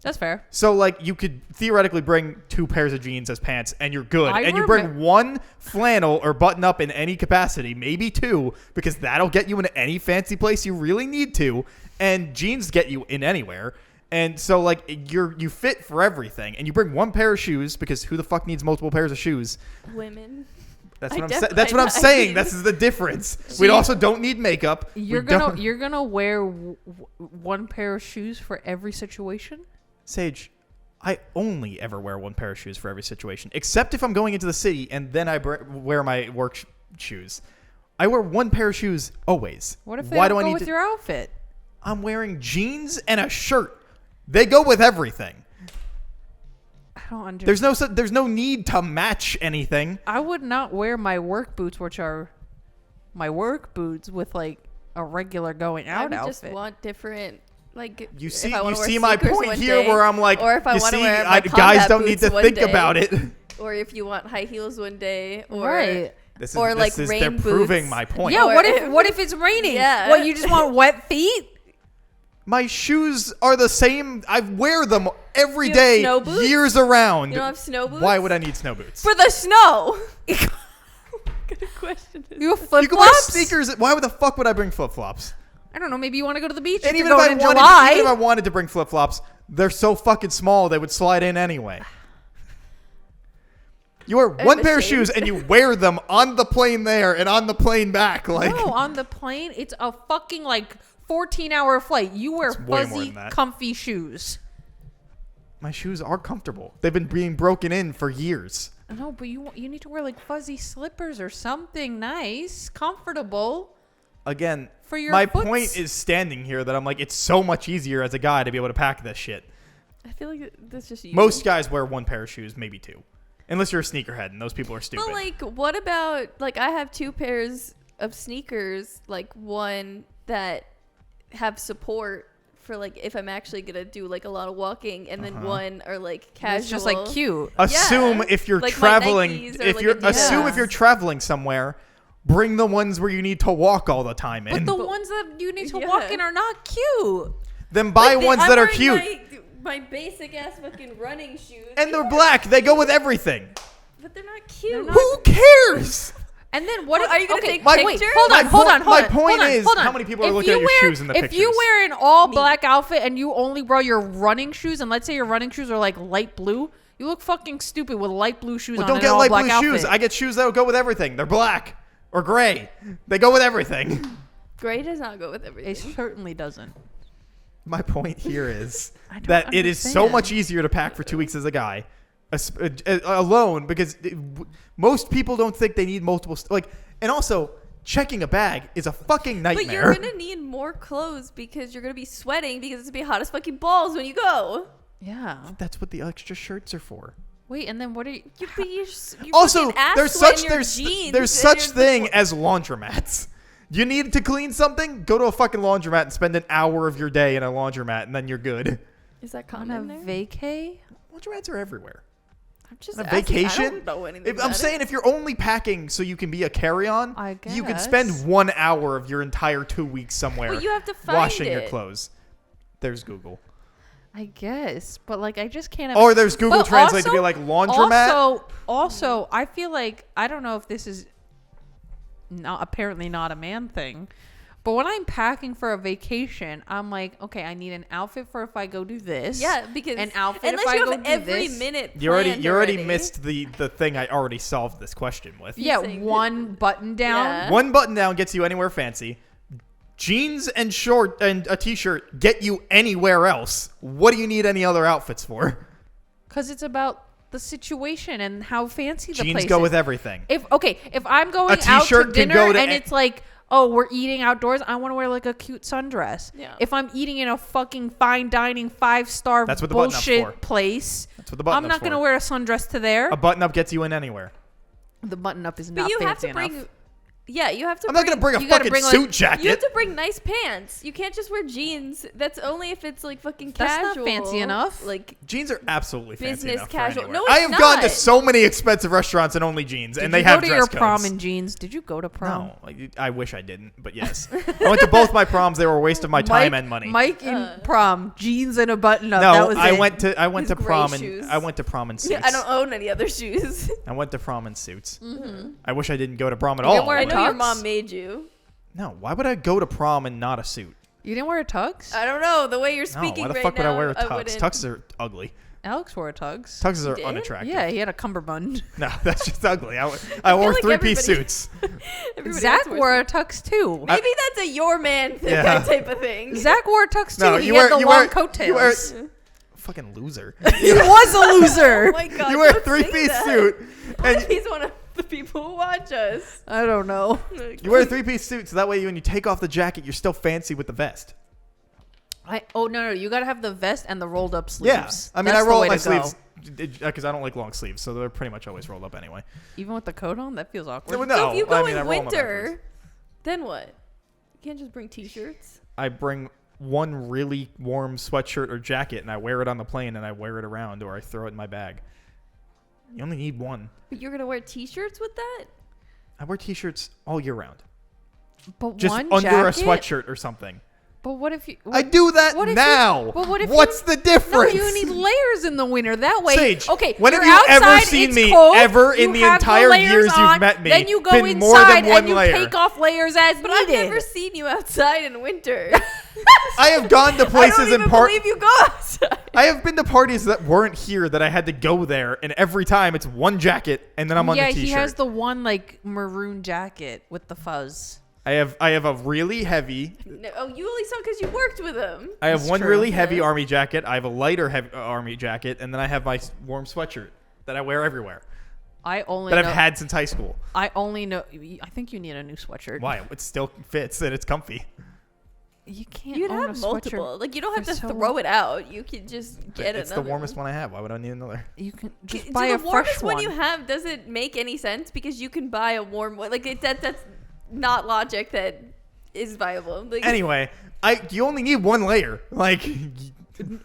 That's fair. So like you could theoretically bring 2 pairs of jeans as pants and you're good. I And you bring one flannel or button up in any capacity, maybe 2, because that'll get you into any fancy place you really need to. And jeans get you in anywhere. And so like you fit for everything. And you bring 1 pair of shoes because who the fuck needs multiple pairs of shoes? Women. That's I what I'm saying. definitely- That's what I'm I saying. mean- This is the difference. See, We also don't need makeup. You're We gonna don't- you're gonna wear one pair of shoes for every situation. Sage, I only ever wear 1 pair of shoes for every situation, except if I'm going into the city and then I wear my work shoes. I wear 1 pair of shoes always. What if they Why don't do I go need with to? your outfit? I'm wearing jeans and a shirt. They go with everything. I don't understand. There's no need to match anything. I would not wear my work boots, which are my work boots, with like a regular going I out would just outfit. want different. Like You if see, I wanna you wear see my sneakers point one here, day, where I'm like, or if I you want to see, wear my guys combat don't need boots to one think day, about it. or if you want high heels one day, or Right. Or, like, they're rain proving boots. my point. Yeah. Or What if it's raining? Yeah. What, you just want wet feet? My shoes are the same. I wear them every You have day, snow boots? years around. you don't have snow boots. Why would I need snow boots? For the snow. What kind of question is You have You flip can wear flops? sneakers. Why the fuck would I bring flip flops? I don't know. Maybe you want to go to the beach. And if even you're if, going I in wanted, July. even if I wanted to bring flip flops, they're so fucking small they would slide in anyway. You wear I'm one pair of ashamed. shoes and you wear them on the plane there and on the plane back. Like, No, on the plane, it's a fucking like 14-hour flight. You wear It's way more fuzzy, than that. comfy shoes. My shoes are comfortable. They've been being broken in for years. No, but you need to wear like fuzzy slippers or something nice, comfortable. Again, For your my foots. point is standing here that I'm like, it's so much easier as a guy to be able to pack this shit. I feel like that's just you. Most guys wear one pair of shoes, maybe two. Unless you're a sneakerhead, and those people are stupid. But like, what about like I have 2 pairs of sneakers, like one that have support for like if I'm actually gonna do like a lot of walking, and then one are like casual. It's just like cute. Assume Yeah. if you're Like my traveling, Nikes or if like you're Adidas. assume if you're traveling somewhere, bring the ones where you need to walk all the time in. But the ones that you need to Yeah. walk in are not cute. Then buy Like, ones I'm that are wearing cute. My basic ass fucking running shoes. And they're black. They go with everything. But they're not cute. not- Who cares? And then what? Well, are you gonna okay, take wait, pictures? hold on, My hold po- on, hold my on. point hold on, is, hold on. how many people are If looking you at your wear- shoes in the If pictures? you wear an all black outfit and you only wear your running shoes, and let's say your running shoes are like light blue, you look fucking stupid with light blue shoes Well, on don't and get an all light black blue outfit. shoes. I get shoes that will go with everything. They're black or gray. They go with everything. Gray does not go with It everything. certainly doesn't. My point here is I don't that it is so understand. much easier to pack for 2 weeks as a guy, alone, because most people don't think they need multiple. And also checking a bag is a fucking But nightmare. you're gonna need more clothes because you're gonna be sweating because it's gonna be hot as fucking balls when you go. Yeah. That's what the extra shirts are for. Wait, and then what are you? You Also, fucking ass there's sweat such in your there's jeans there's and such you're- thing as laundromats. You need to clean something? Go to a fucking laundromat and spend an hour of your day in a laundromat, and then you're good. Is that On common a there? vacay? Laundromats are everywhere. I'm just On a asking. I vacation? don't know anything I'm about saying it. if you're only packing so you can be a carry-on, I you can guess. spend 1 hour of your entire 2 weeks somewhere Well, you have to find washing your it. clothes. There's Google. I guess, but like I just can't. Or there's Google But Translate to also- be like laundromat. Also, I feel like I don't know if this is apparently not a man thing, but when I'm packing for a vacation, I'm like, okay, I need an outfit for if I go do this. Yeah, because an outfit unless if I you go have do every this. minute. you already planned missed the thing I already solved this question with. Yeah, saying that- one button down. Yeah. One button down gets you anywhere fancy. Jeans and short and a t-shirt get you anywhere else. What do you need any other outfits for? Because it's about the situation and how fancy the Jeans place go is. with everything. If I'm going A out to t-shirt can dinner go to and a- it's like, oh, we're eating outdoors, I want to wear like a cute sundress. Yeah. If I'm eating in a fucking fine dining 5-star That's what the button-up's bullshit for. place, That's what the button I'm not gonna wear a sundress to there. A button-up gets you in anywhere. The button up is But not you have fancy to bring. enough. Yeah, you have to. I'm not gonna bring a you gotta fucking bring, like- suit You have jacket. to bring nice pants. You can't just wear jeans. That's only if it's like fucking That's not casual. fancy enough. Like Jeans are absolutely fancy Business enough casual. for No, anywhere. I it's have gone to not. so many expensive restaurants and only jeans, Did and you they have go to dress your codes. prom in jeans? Did you go to prom? No, I wish I didn't, but yes. I went to both my proms. They were a waste of my time Mike, and money. Mike in prom, jeans and a button up. no, that was I it. went to His gray prom shoes. and I went to prom in suits. I don't own any other shoes. I went to prom in suits. I wish I didn't go to prom at You didn't all. wear I a know your tux? mom made you. No, why would I go to prom and not a suit? You didn't wear a tux? I don't know the way you're No, speaking why the right fuck would now. I wear a tux? wouldn't- Tuxes are ugly. Alex wore a tux. Tuxes are did? unattractive. Yeah, he had a cummerbund. No, that's just ugly. I wore like three-piece everybody- suits. Everybody Zach else wore a wears tux too. it. Maybe that's a your man thing, Yeah. type of thing. Zach wore a tux too. No, he you had wear- the you long wear- coattails. you wear- Fucking loser. He was a Oh loser. my god! You wear a don't say three-piece that. suit, What and if he's one of the people who watch us? I don't know. you wear a three-piece suit, so that way when you take off the jacket, you're still fancy with the vest. No, you gotta have the vest and the rolled up Yeah, sleeves. I mean, That's I the roll way up my to go. sleeves because I don't like long sleeves, so they're pretty much always rolled up anyway. Even with the coat on, that feels awkward. No, So if you go I mean, I in roll them up backwards. winter, then what? You can't just bring t-shirts. I bring one really warm sweatshirt or jacket, and I wear it on the plane, and I wear it around, or I throw it in my bag. You only need one. But you're gonna wear t-shirts with that? I wear t-shirts all year round, But just one under jacket? a sweatshirt or something. But what if you? I do that what if you- now. but what if What's you- the difference? No, you need layers in the winter. That way, Sage, okay. when have you're you ever outside, seen it's me cold, ever in you the have entire layers years you've on, met me Then you go been inside more than one and you layer? take off layers as But needed. I've never seen you outside in winter. I have gone to I places don't even and part. believe you go outside. I have been to parties that weren't here that I had to go there, and every time it's one jacket, and then I'm on yeah, the t-shirt. he has the one like maroon jacket with the fuzz. I have a really heavy. No, oh, you only saw because you worked with him. I have That's one true. really heavy Yeah. army jacket. I have a lighter army jacket, and then I have my warm sweatshirt that I wear everywhere I only that know, I've had since high school. I only know. I think you need a new sweatshirt. Why? It still fits and it's comfy. You can't. You'd own have a multiple. sweatshirt. Like you don't have for to so throw long. it out. You can just get It's another the warmest one. one I have. Why would I need another? You can just So buy the a fresh warmest one one. you have doesn't make any sense because you can buy a warm one. Like that's not logic that is viable. Like, Anyway, you only need one layer. Like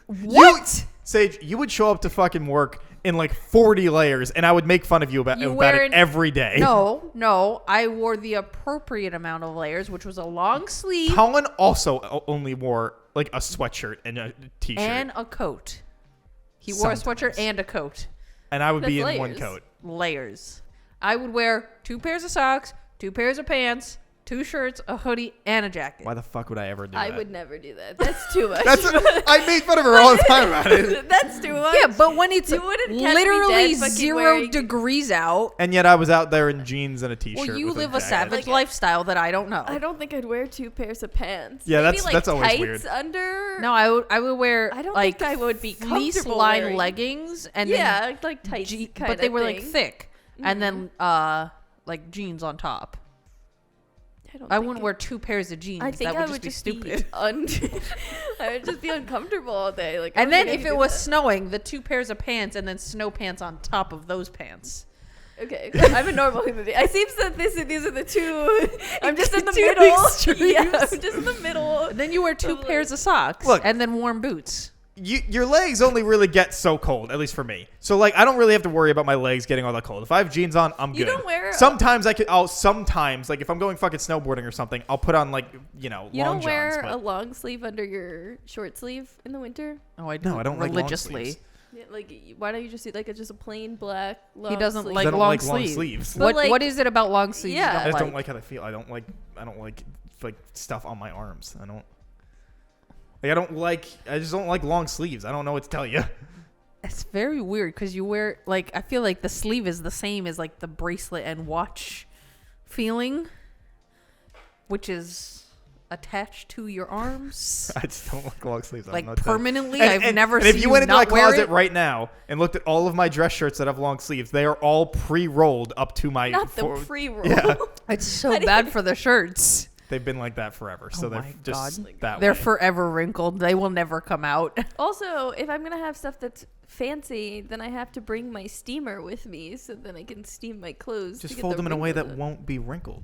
What? Sage, you would show up to fucking work in like 40 layers, and I would make fun of you about You it wearing- every day. No. I wore the appropriate amount of layers, which was a long sleeve Colin also only wore like a sweatshirt and a t-shirt, and a coat. He wore a Sometimes. sweatshirt and a coat. and I would be in That's one layers. coat. Layers. I would wear 2 pairs of socks, 2 pairs of pants, 2 shirts, a hoodie, and a jacket. Why the fuck would I ever do I that? would never do that. That's too much. That's I made fun of her all the time about it. That's too much. Yeah, but when it's You wouldn't catch me literally dead fucking 0 wearing- degrees out, And yet I was out there in jeans and a t-shirt. well, you with live a jacket. savage Like- lifestyle that I don't know. I don't think I'd wear 2 pairs of pants. Yeah, Maybe, that's always tights weird. under. No, I would wear I don't like think I would be fleece comfortable line wearing- leggings and yeah, like tights, then kind but they of were like thing. thick, and then like jeans on top. don't I think wouldn't wear 2 pairs of jeans. I think that would I just would be just stupid. I would just be uncomfortable all day. Like, I And don't then think I if could it do was that. snowing, the 2 pairs of pants and then snow pants on top of those pants. Okay, I'm a normal human being. It seems that these are the two. I'm just in the Two middle. extremes. Yeah, I'm just in the middle. And then you wear 2 Totally. pairs of socks Look. and then warm boots. Your legs only really get so cold, at least for me. So like, I don't really have to worry about my legs getting all that cold. If I have jeans on, I'm good. You don't wear- Sometimes sometimes like if I'm going fucking snowboarding or something, I'll put on like You long don't wear johns. a But long sleeve under your short sleeve in the winter. Oh, I no, I don't like long religiously. sleeves. Yeah, like, why don't you just see like just a plain black long He doesn't sleeve? like I don't long like long sleeves. sleeves. But, like- what is it about long sleeves? Yeah. You I don't just like? don't like how they feel. I don't like stuff on my arms. I just don't like long sleeves. I don't know what to tell you. It's very weird because you wear like I feel like the sleeve is the same as like the bracelet and watch feeling, which is attached to your arms I just don't like long sleeves. I don't like know what to tell you. permanently. And- I've and- never and seen if you went into my not wear closet it. right now and looked at all of my dress shirts that have long sleeves, they are all pre-rolled up to my. Not the pre-roll. Yeah. It's so bad for the shirts. They've been like that forever, so Oh they're my just God. that They're way. forever wrinkled. They will never come out. Also, if I'm gonna have stuff that's fancy, then I have to bring my steamer with me, so then I can steam my clothes. Just to get fold the them in a way that wrinkles out. won't be wrinkled.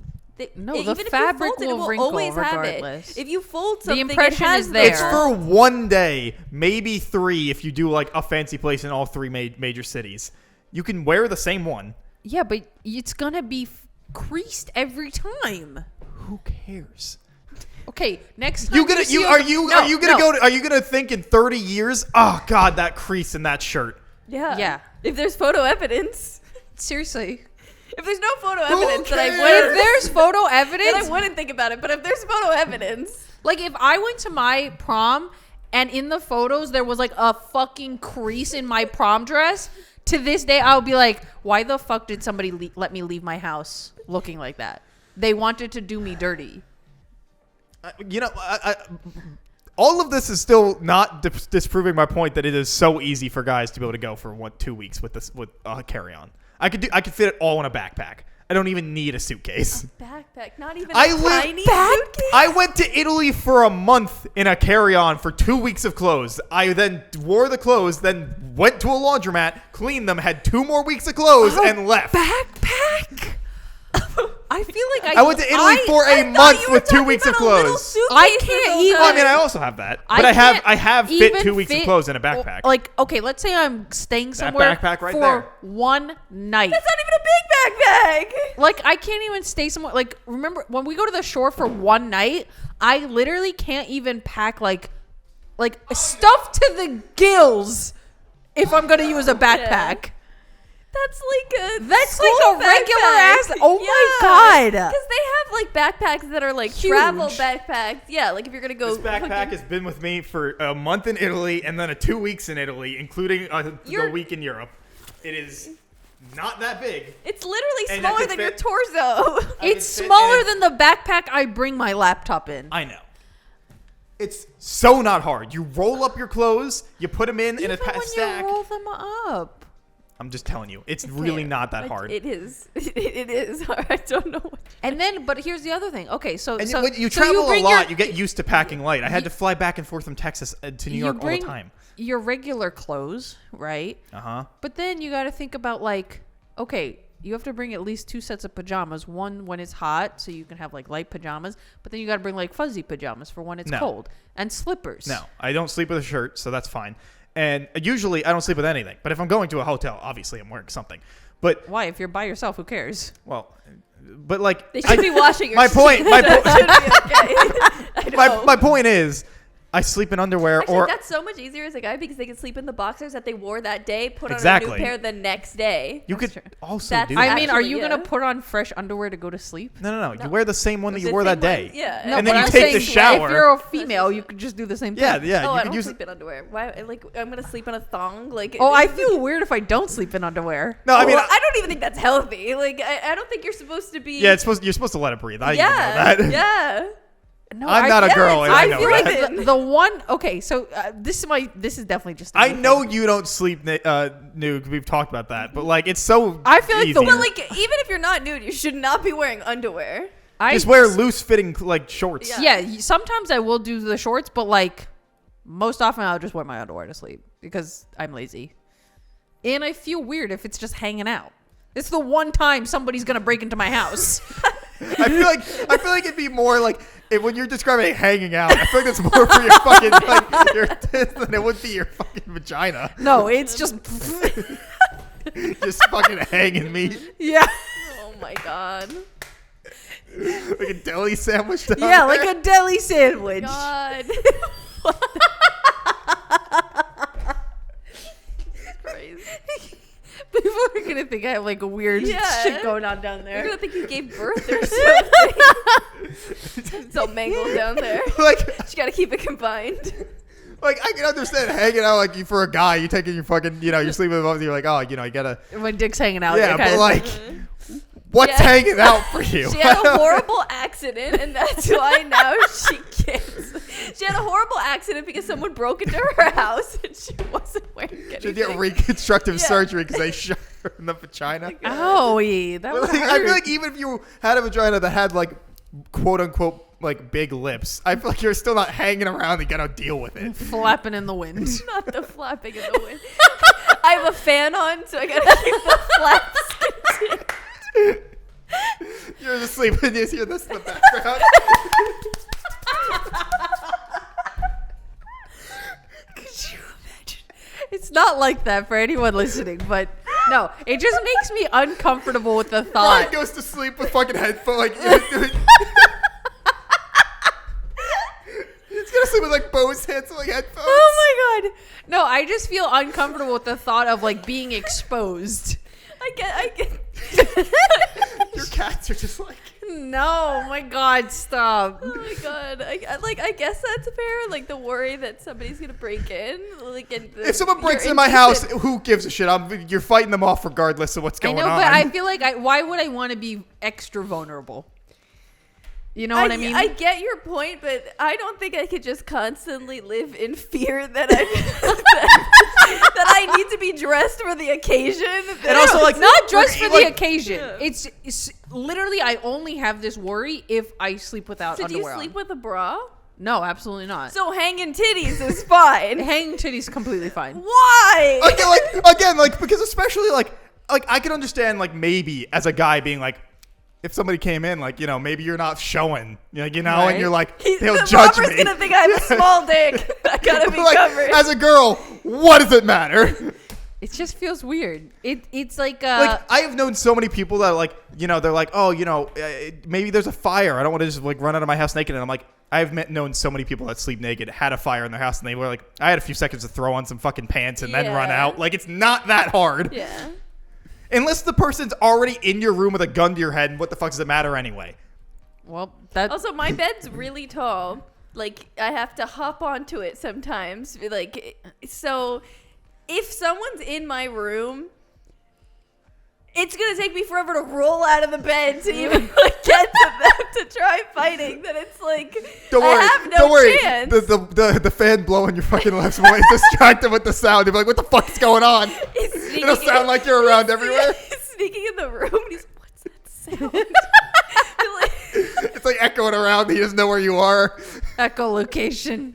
No, even the if you fabric fold it, it will will wrinkle always have regardless. it. If you fold The something, impression it has is the there. It's for one day, maybe 3 if you do like a fancy place in all 3 major cities. You can wear the same one. Yeah, but it's gonna be creased every time. Who cares? Okay, next time You gonna see are a- you No, are you gonna no. go to, are you gonna think in 30 years? Oh God, that crease in that shirt. Yeah. Yeah. If there's photo evidence. Seriously. If there's no photo evidence, then I cares? If wouldn't. there's photo Then I evidence, wouldn't think about it. But if there's photo evidence, like if I went to my prom and in the photos there was like a fucking crease in my prom dress, to this day I'll be like, why the fuck did somebody let me leave my house looking like that? They wanted to do me dirty. All of this is still not disproving my point that it is so easy for guys to be able to go for 2 weeks with carry on. I could fit it all in a backpack. I don't even need a suitcase. backpack, not even I a live tiny back. suitcase. I went to Italy for a month in a carry-on for 2 weeks of clothes. I then wore the clothes, then went to a laundromat, cleaned them, had 2 more weeks of clothes, and left. Backpack. I feel like I went to Italy for a thought month you were with 2 talking weeks of about a little clothes. suitcase I this can't whole even- Well, I time. mean, I also have that, but I can't have fit even 2 weeks of clothes in a backpack. Like, okay, let's say I'm staying somewhere backpack right for there. one night. That's not even a big backpack. Like, I can't even stay somewhere. Like, remember when we go to the shore for one night? I literally can't even pack like stuff to the gills if I'm gonna use a backpack. That's like a regular ass. Oh my God. Because they have like backpacks that are like Huge. travel backpacks. Yeah, like if you're gonna go. This backpack has been with me for a month in Italy and then 2 weeks in Italy, including the You're- week in Europe. It is not that big. It's literally And that smaller could than your fit- torso. It's fit in smaller it. than the backpack I bring my laptop in. I know. It's so not hard. You roll up your clothes, you put them in a Even when stack. you roll them up. I'm just telling you, it's really can't. not that hard. It is. It is hard. I don't know what. And then, but here's the other thing. Okay, so And so when you so travel a bring lot, your- you get used to packing light. I had to fly back and forth from Texas to New you York all bring the time. your regular clothes, right? Uh-huh. But then you got to think about like, okay, you have to bring at least 2 sets of pajamas. One when it's hot, so you can have like light pajamas. But then you got to bring like fuzzy pajamas for when it's No. cold, and slippers. No, I don't sleep with a shirt, so that's fine. And usually I don't sleep with anything. But if I'm going to a hotel, obviously I'm wearing something. But, Why? If you're by yourself, who cares? well, but like... They should be washing your my point- my sheets. po- That should be okay. I know. my point is, I sleep in underwear Actually, or... that's so much easier as a guy because they can sleep in the boxers that they wore that day, put on a Exactly. new pair the next day. You That's could true. also That's do I that. mean, are Actually, you yeah. gonna put on fresh underwear to go to sleep? No. You No. wear the same one that The you wore that same day. ones, yeah. No, And but then you I'm take the saying, shower. If you're a female, you could just do the same thing. Yeah. Oh, You I could don't use... sleep in underwear. Why? Like, I'm gonna sleep in a thong. Like, Oh, I feel weird if I don't sleep in underwear. No, I mean... Well, I don't even think that's healthy. Like, I don't think you're supposed to be. Yeah, you're supposed to let it breathe. I even yeah, know that. yeah. No, I'm not a girl, and I I know feel that. like the one. Okay, so this is definitely just. I know you don't sleep nude. We've talked about that, but like it's so. I feel like the easy. But like, even if you're not nude, you should not be wearing underwear. just wear loose fitting like shorts. Yeah. Yeah, sometimes I will do the shorts, but like most often I'll just wear my underwear to sleep because I'm lazy, and I feel weird if it's just hanging out. It's the one time somebody's gonna break into my house. I feel like it'd be more like when you're describing hanging out. I feel like that's more for your fucking like your tits than it would be your fucking vagina. No, it's just Just fucking hanging meat yeah, Oh my god. like a deli sandwich. Down yeah, there. like a deli sandwich. God. Crazy. People are gonna think I have like a weird Yeah. shit going on down They're there. gonna think you gave birth or something. It's all mangled down there. like You gotta keep it combined. like I can understand hanging out like you for a guy. You taking your fucking you're sleeping with you're like you gotta When Dick's hanging out, yeah, you're but kinda like what's Yeah. hanging out for you? She had a horrible accident, and that's why now she can't. She had a horrible accident because someone broke into her house, and she wasn't wearing anything. She get reconstructive Yeah. surgery because they shot her in the vagina. Owie, that But, was like, I feel like even if you had a vagina that had like quote unquote like big lips, I feel like you're still not hanging around and gotta deal with it. flapping in the wind. Not the flapping in the wind. I have a fan on, so I gotta keep the flaps continued. You're just sleeping, you hear this in the background. Could you imagine? It's not like that for anyone listening, but no, it just makes me uncomfortable with the Ryan thought. goes to sleep with fucking headphones. Like, he's gonna sleep with like Bose headphones, like headphones. Oh my god. No, I just feel uncomfortable with the thought of like being exposed. I get. Your cats are just like. No, my god, stop. Oh my god! I guess that's fair. Like the worry that somebody's gonna break in. Like, and If someone breaks you're into my house, interested- who gives a shit? You're fighting them off regardless of what's I going know, on. but I feel like why would I want to be extra vulnerable? You know what I mean? I get your point, but I don't think I could just constantly live in fear that that I need to be dressed for the occasion. And also, like, not dressed for the like- occasion. Yeah. It's literally I only have this worry if I sleep without So do you underwear sleep on. with a bra? No, absolutely not. So hanging titties is fine. Hanging titties completely fine. Why? Again, because especially like I can understand like maybe as a guy being like, if somebody came in like maybe you're not showing and Right. you're like The they'll judge robber's me. gonna think I have a small dick. I gotta be Like, covered. as a girl, what does it matter? It just feels weird. It's like Like I have known so many people that are like they're like maybe there's a fire. I don't want to just like run out of my house naked. And I'm like known so many people that sleep naked, had a fire in their house, and they were like, I had a few seconds to throw on some fucking pants and then run Yeah. out. Like it's not that hard. Yeah. Unless the person's already in your room with a gun to your head, and what the fuck does it matter anyway? well that Also, my bed's really tall. Like, I have to hop onto it sometimes. Like, so if someone's in my room, it's gonna take me forever to roll out of the bed to even like, get to them to try fighting. That it's like Don't worry. I have no Don't worry. chance. The fan blowing your fucking lips might distract him with the sound. You'll be like, what the fuck is going on? He's sneaking It'll sound like you're around everywhere. He's sneaking in the room and he's what's that sound? It's like echoing around. He doesn't know where you are. Echolocation.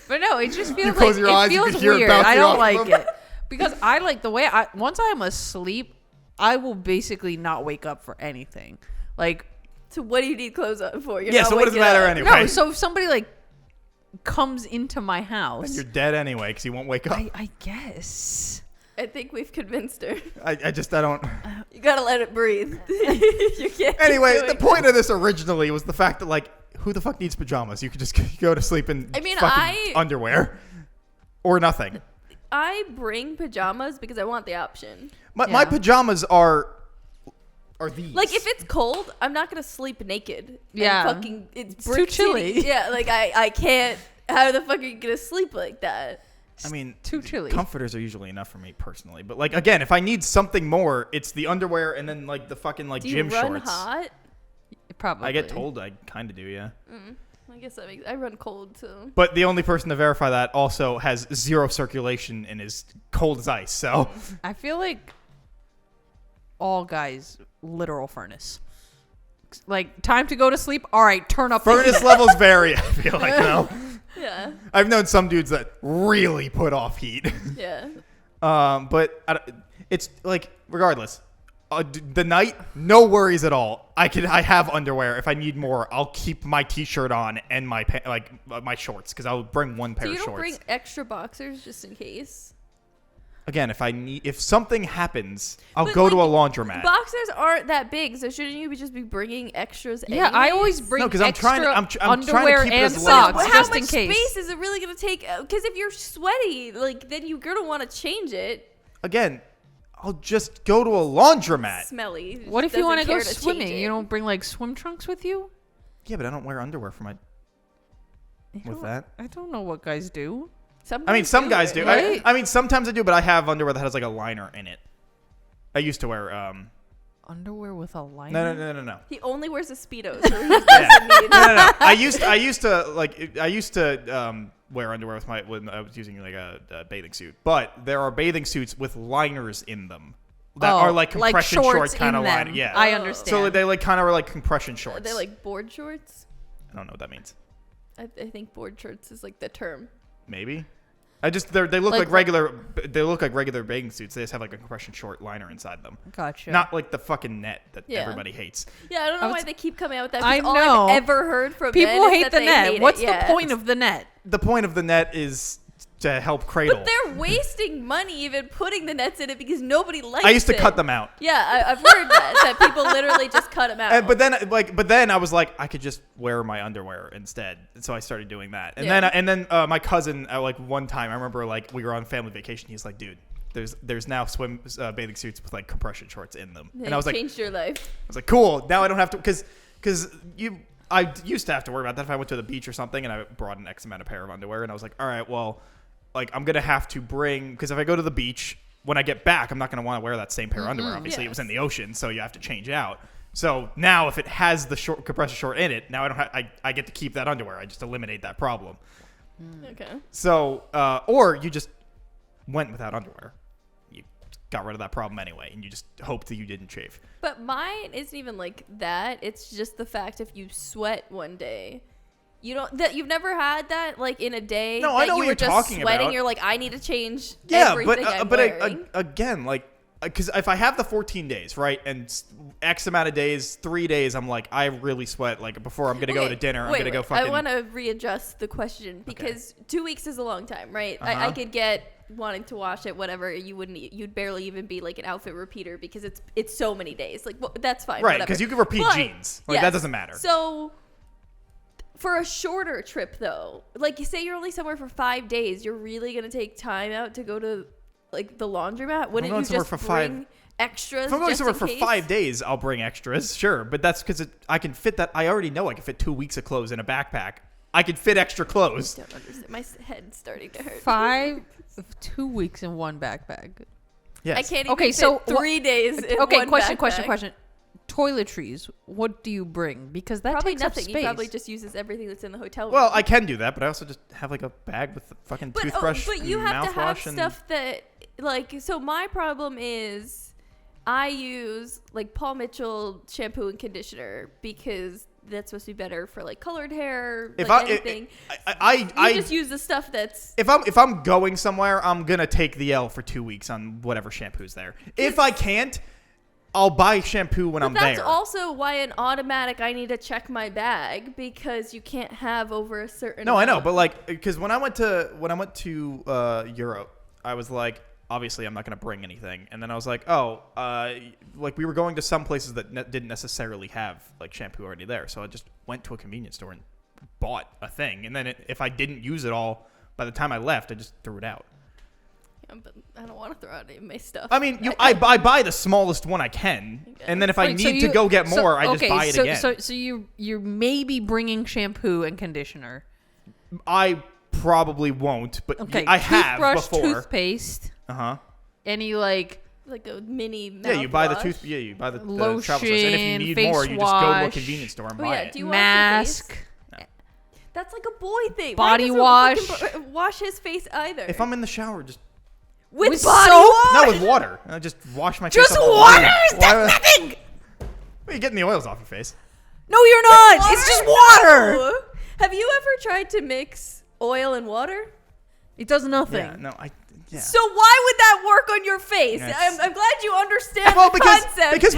But no, it just feels close like your it eyes, you feels can hear it weird. bouncing I don't off like of 'em. it because I like the way once I'm asleep, I will basically not wake up for anything. Like So what do you need clothes on for? You're Yeah, not so what does it waking matter up. anyway? no, so if somebody like comes into my house, And you're dead anyway because you won't wake up. I guess. I think we've convinced her. I don't. You gotta let it breathe. You can't. Anyway, keep the doing point of this originally was the fact that, like, who the fuck needs pajamas? You could just go to sleep in I mean, fucking underwear or nothing. I bring pajamas because I want the option. My Yeah. pajamas are these. Like if it's cold, I'm not gonna sleep naked. And Yeah. fucking it's too brick chilly. city. Yeah, like I can't. How the fuck are you gonna sleep like that? I mean, Too chilly. comforters are usually enough for me personally. But, like, again, if I need something more, it's the underwear and then, like, the fucking, like, Do gym you run shorts. hot? Probably. I get told I kind of do, yeah. I guess that makes. I run cold too. But the only person to verify that also has zero circulation and is cold as ice. So I feel like all guys literal furnace. Like time to go to sleep. All right, turn up the furnace heat. levels vary, I feel like, though. Yeah, I've known some dudes that really put off heat. yeah. But it's like, regardless, the night, no worries at all. I have underwear. If I need more, I'll keep my t-shirt on and my my shorts because I'll bring one pair So you of don't shorts. bring extra boxers just in case. Again, if something happens, I'll But, go to a like, laundromat. Boxers aren't that big, so shouldn't you just be bringing extras? Yeah, I always anyways? bring No, 'cause I'm trying to- extra I'm trying to underwear keep it and as light socks as How just much in case. space is it really gonna take? Because if you're sweaty, like then you're gonna want to change it. Again, I'll just go to a laundromat. Smelly. What if you want to go change swimming? it. You don't bring like swim trunks with you? Yeah, but I don't wear underwear for my with that. I don't know what guys do. I mean, some guys do. Right? I mean, sometimes I do, but I have underwear that has like a liner in it. I used to wear. Underwear with a liner? No. He only wears a speedo, so he Yeah. doesn't need. No. I used to wear underwear when I was using like a bathing suit, but there are bathing suits with liners in them that are like compression shorts short kind in of them. liner. Yeah, I Oh. understand. so they like kind of are like compression Are shorts. they like board shorts? I don't know what that means. I think board shorts is like the term. Maybe. They look like regular bathing suits. They just have like a compression short liner inside them. Gotcha. Not like the fucking net that Yeah. everybody hates. Yeah, I don't know I why was- they keep coming out with that. I 'cause all know. I've ever heard from People men is hate that the they net. hate it, What's yeah. the point of the net? The point of the net is to help cradle. But they're wasting money even putting the nets in it because nobody likes it. I used to cut them out. Yeah, I've heard that people literally just cut them out. But then I was like, I could just wear my underwear instead. And so I started doing that. And Yeah. then my cousin, like one time, I remember like we were on family vacation. He's like, dude, there's now bathing suits with like compression shorts in them. It And I was changed your life. cool. Now I don't have to because I used to have to worry about that if I went to the beach or something and I brought an X amount of pair of underwear. And I was like, all right, well, like I'm gonna have to bring because if I go to the beach when I get back, I'm not gonna want to wear that same pair of underwear. Obviously, it was in the ocean, so you have to change out. So now, if it has the short compression short in it, now I get to keep that underwear. I just eliminate that problem. Okay. So, or you just went without underwear. You got rid of that problem anyway, and you just hoped that you didn't shave. But mine isn't even like that. It's just the fact if you sweat one day, you've never had that like in a day. No, that I know you what were you're just talking sweating. about. You're like, I need to change Yeah, everything I'm but wearing. again, like, because if I have the 14 days, right, and X amount of days, 3 days, I'm like, I really sweat. Like before, I'm gonna go to dinner. I'm gonna go fucking. I want to readjust the question because 2 weeks is a long time, right? I Uh-huh. could get wanting to wash it, whatever. You'd barely even be like an outfit repeater because it's so many days. Like that's fine, Right, whatever. because you can repeat But, jeans. Like that yes, doesn't matter. So for a shorter trip though, like you say you're only somewhere for 5 days, you're really gonna take time out to go to like the laundromat? Wouldn't going you somewhere just for bring extras? If I'm going just somewhere in for case? 5 days, I'll bring extras, sure. But that's because I can fit that. I already know I can fit 2 weeks of clothes in a backpack. I can fit extra clothes. Don't understand. My head's starting to hurt. 2 weeks in one backpack. Yes. I can't even Okay, fit so 3 days in Okay, one question. backpack. Toiletries. What do you bring? Because that Probably takes nothing. up He space. probably just uses everything that's in the hotel room. Well, I can do that, but I also just have like a bag with the fucking toothbrush, but you and have to have mouthwash, and stuff that like. So my problem is, I use like Paul Mitchell shampoo and conditioner because that's supposed to be better for like colored hair. If like I- anything, I you just use the stuff that's. if I'm going somewhere, I'm gonna take the L for 2 weeks on whatever shampoo's there. If I can't, I'll buy shampoo when I'm That's there. also why an automatic I need to check my bag because you can't have over a certain. No, I know, amount. but like, because when I went to Europe, I was like, obviously I'm not gonna bring anything, and then I was like, like we were going to some places that didn't necessarily have like shampoo already there, so I just went to a convenience store and bought a thing, and then if I didn't use it all by the time I left, I just threw it out. Yeah, but I don't want to throw out any of my stuff. I mean, I buy the smallest one I can, Okay. and then if I Wait, so need to you- go get so- more, I just okay, buy it so, again. So you're maybe bringing shampoo and conditioner. I probably won't, but Okay, I have toothbrush, before. toothpaste, Uh-huh. any like like a mini. Yeah, you buy the mouthwash. you buy the Lotion, travel size, and if you need face more, you just go to a wash. convenience store and Oh, buy yeah, it. do you wash your face? mask. That's like a boy thing. Body Why doesn't wash. fucking wash his face either. If I'm in the shower, just with With body soap? wash. not with water. I just wash my Just face. off with water is Why- nothing. Why are you getting the oils off your face? No, you're not. It's just water. Have you ever tried to mix oil and water? It does nothing. Yeah, no, yeah. So why would that work on your face? Yes. I'm glad you understand Well, the because concept. because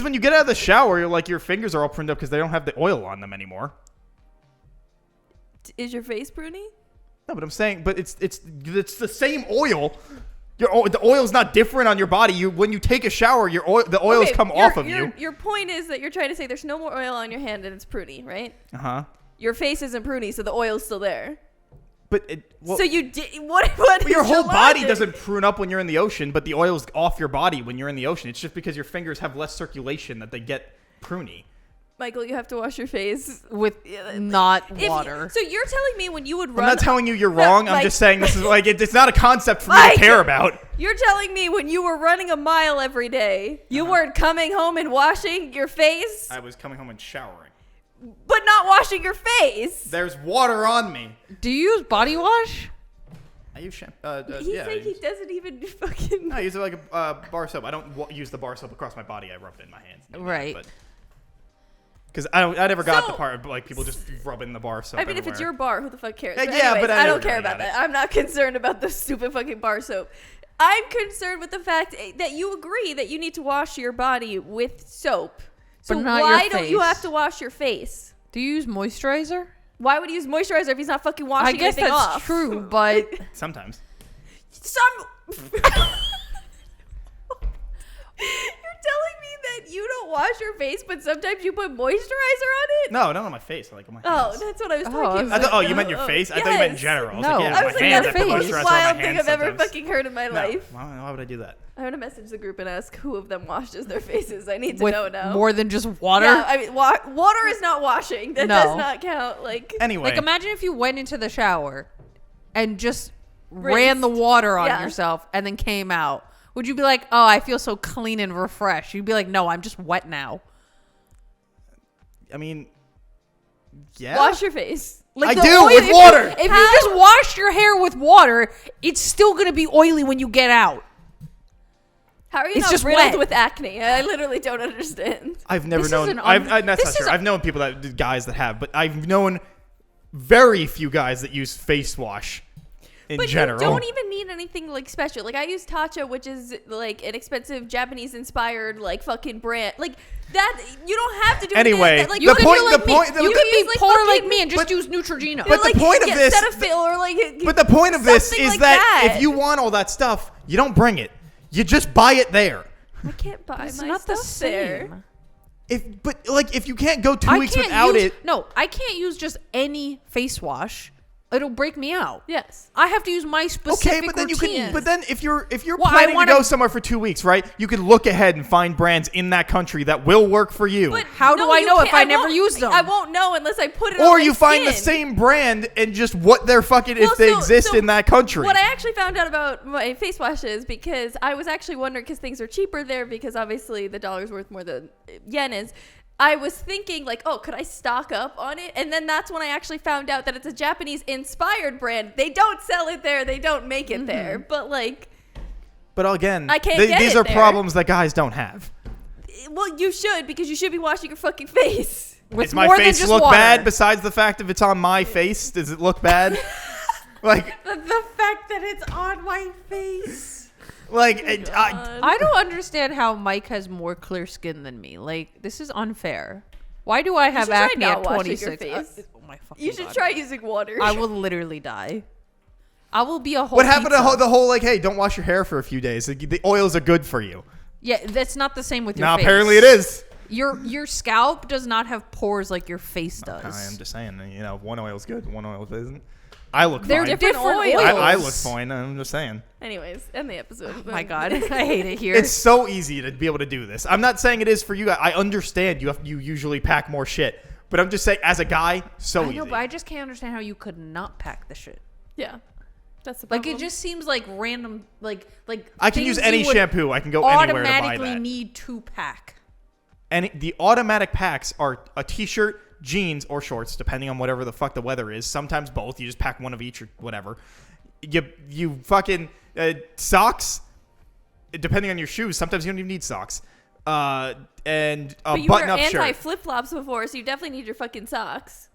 when you get out of the shower, you're like your fingers are all pruned up because they don't have the oil on them anymore. Is your face pruny? No, but I'm saying, but it's the same oil. The oil's not different on your body. When you take a shower, the oils come off of you. Your point is that you're trying to say there's no more oil on your hand and it's pruny, right? Uh huh. Your face isn't pruny, so the oil's still there. But So you did what? But your is whole body logic? doesn't prune up when you're in the ocean, but the oil's off your body when you're in the ocean. It's just because your fingers have less circulation that they get pruny. Michael, you have to wash your face With Yeah, not If you- water. so you're telling me when you would I'm run? not telling you you're No, wrong. I'm Mike- just saying this is like it's not a concept for me Mike! to care about. You're telling me when you were running a mile every day, you weren't coming home and washing your face, I was coming home and showering. but not washing your face. There's water on me. Do you use body wash? I use shampoo. He's Yeah. saying he doesn't even fucking. I use it like a bar soap. I don't use the bar soap across my body. I rub it in my hands. Right. Because I never got So- the part of like people just rubbing the bar soap. I mean, if it's your bar, who the fuck cares? Yeah, But yeah, anyways, but I I never don't care really about got that. I'm not concerned about the stupid fucking bar soap. I'm concerned with the fact that you agree that you need to wash your body with soap. So But not your why don't you face. have to wash your face? Do you use moisturizer? Why would he use moisturizer if he's not fucking I washing guess anything that's off? true, but Sometimes. You're telling me that you don't wash your face, but sometimes you put moisturizer on it? No, not on my face. Like on my Oh, hands. that's what I was Oh, talking I about. was Oh, you meant your face? I thought you meant in Yes. general. I was No. like, yeah, I my was like, hands. I that's put the face. most moisturizer on wild my thing hands I've ever sometimes. fucking heard in my No. life. Why would I do that? I'm gonna message the group and ask who of them washes their faces. I need to with know now. more than just water. Yeah, I mean, water is not washing. That No. does not count. Like, Anyway. Like imagine if you went into the shower and just Rinsed. ran the water on Yeah. yourself and then came out. Would you be like, "Oh, I feel so clean and refreshed"? You'd be like, "No, I'm just wet now." I mean, yeah. wash your face. Like I the do, oil- with if you- water. If you just wash your hair with water, it's still going to be oily when you get out. How are you It's not just riddled wet. with acne? I literally don't understand. I've never This is known. an That's this not is true. a- I've known people guys that have, but I've known very few guys that use face wash in But general. you don't even need anything like special. Like I use Tatcha, which is like an expensive Japanese-inspired like fucking brand. Like that, you don't have to do Anyway, anything. Like, the you could point- do the like me. point- the- You You could could be use like poor like fucking- me and just but- use Neutrogena. but the like, point of get this- Cetaphil or like. But the point of this something is like that, that. if you want all that stuff, you don't bring it. You just buy it there. I can't buy it's my not the stuff there. same. If you can't go 2 I weeks can't without use, it, No, I can't use just any face wash It'll break me out. Yes. I have to use my specific Okay, but then you routine. can. But then if you're Well, I planning to wanna- go somewhere for 2 weeks, right? You can look ahead and find brands in that country that will work for you. But How do no, I you know if can't- I never won't- use them? I won't know unless I put it on or my you find the skin. same brand and just what they're fucking Well, if they so- exist so in that country. What I actually found out about my face washes, because I was actually wondering, because things are cheaper there because obviously the dollar's worth more than yen is. I was thinking like, oh, could I stock up on it? And then that's when I actually found out that it's a Japanese inspired brand. They don't sell it there. They don't make it there. But like, But again, I can't get these it are there. problems that guys don't have. well, you should, because you should be washing your fucking face. With Does my more than face just look water. bad besides the fact if it's on my face? Does it look bad? like, The fact that it's on my face. I don't understand how Mike has more clear skin than me. Like, this is unfair. Why do I have should try acne not at washing 26? your face. Oh my fucking You should God. try using water. I will literally die. I will be a whole what happened to pizza. the whole like, hey, don't wash your hair for a few days. The oils are good for you. Yeah, that's not the same with your Now face. apparently it is. Your scalp does not have pores like your face does. I'm just saying, one oil's good, one oil isn't. I look They're fine. different oils. oils. I look fine. I'm just saying. Anyways, end the episode. Oh my God, I hate it here. It's so easy to be able to do this. I'm not saying it is for you. I understand you usually pack more shit, but I'm just saying as a guy, so I easy. know, but I just can't understand how you could not pack the shit. Yeah. That's the Like problem. it just seems like random, like I can use things any you would shampoo. I can go anywhere to buy automatically that. need to pack. And the automatic packs are a t-shirt, jeans, or shorts, depending on whatever the fuck the weather is. Sometimes both. You just pack one of each or whatever. You fucking socks. Depending on your shoes, sometimes you don't even need socks. And a But you were button-up anti shirt. flip flops before, so you definitely need your fucking socks.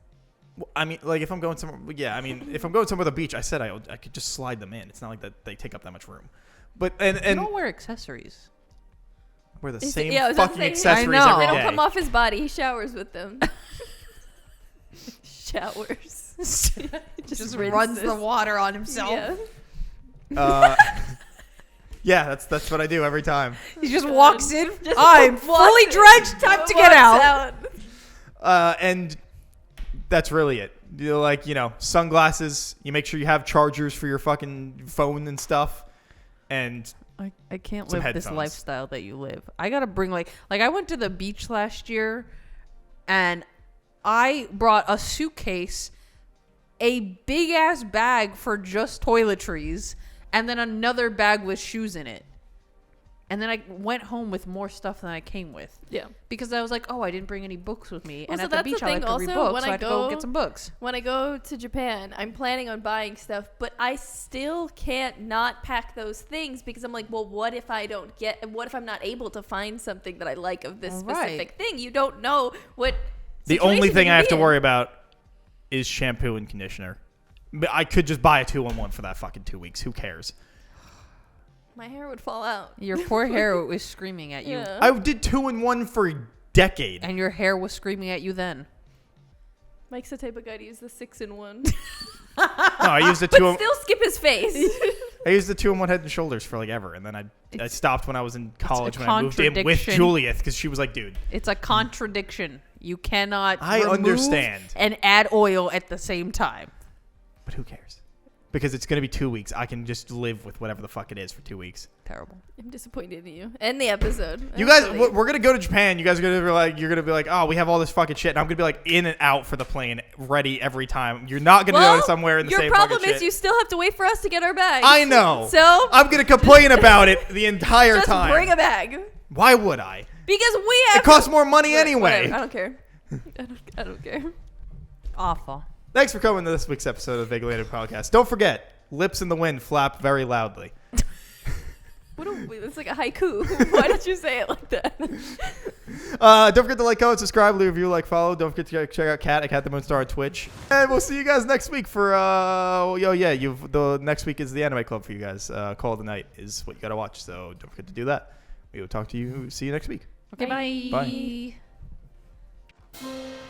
I mean, like if I'm going somewhere, if I'm going somewhere to the beach, I said I could just slide them in. It's not like that they take up that much room. But You and don't wear accessories. wear the Is it- same yeah, I was about to fucking say, accessories I know. every They don't day. come off his body. He showers with them. Showers. Just rinses. runs the water on himself. Yeah. Yeah, that's what I do every time. He just walks in. Just I'm walks fully in. drenched. Time to get Walks out. And that's really it. Sunglasses. You make sure you have chargers for your fucking phone and stuff. And I can't Some live this headphones. lifestyle that you live. I gotta bring like I went to the beach last year, and I brought a suitcase, a big ass bag for just toiletries, and then another bag with shoes in it. And then I went home with more stuff than I came with. Yeah. Because I was like, oh, I didn't bring any books with me. Well, and so at the that's the beach, I like thing to read also, books, when so I I had to go go- get some books. When I go to Japan, I'm planning on buying stuff, but I still can't not pack those things because I'm like, well, what if I don't what if I'm not able to find something that I like of this Right. specific thing? You don't know what. the only situation thing you're I have to in. worry about is shampoo and conditioner. But I could just buy a 2-in-1 for that fucking 2 weeks. Who cares? My hair would fall out. Your poor hair was screaming at you. Yeah. I did 2-in-1 for a decade. And your hair was screaming at you then. Mike's the type of guy to use the 6-in-1, No, I used the but 2 still skip his face. I used the 2-in-1 Head and Shoulders for like ever, and then I stopped when I was in college a when I moved in with contradiction. Juliet because she was like, dude, It's a contradiction. You cannot I remove understand. and add oil at the same time. but who cares? Because it's gonna be 2 weeks. I can just live with whatever the fuck it is for 2 weeks. Terrible. I'm disappointed in you. End the episode. You guys, Actually. we're gonna go to Japan. You guys are gonna be like, you're gonna be like, oh, we have all this fucking shit, and I'm gonna be like in and out for the plane, ready every time. You're not gonna go somewhere in the your same problem fucking is shit. you still have to wait for us to get our bags. I know. So I'm gonna complain about it the entire just time. bring a bag Why would I? because we have. It costs more money Whatever, anyway. I don't care. I don't care. Awful. Thanks for coming to this week's episode of the Vaguely Native Podcast. Don't forget, lips in the wind flap very loudly. It's like a haiku. Why did you say it like that? Don't forget to like, comment, subscribe, leave a review, like, follow. Don't forget to check out Kat at Kat the Moonstar on Twitch. And we'll see you guys next week for the next week is the anime club for you guys. Call of the Night is what you gotta watch, so don't forget to do that. We will talk to you. See you next week. Okay, Bye. bye. Bye.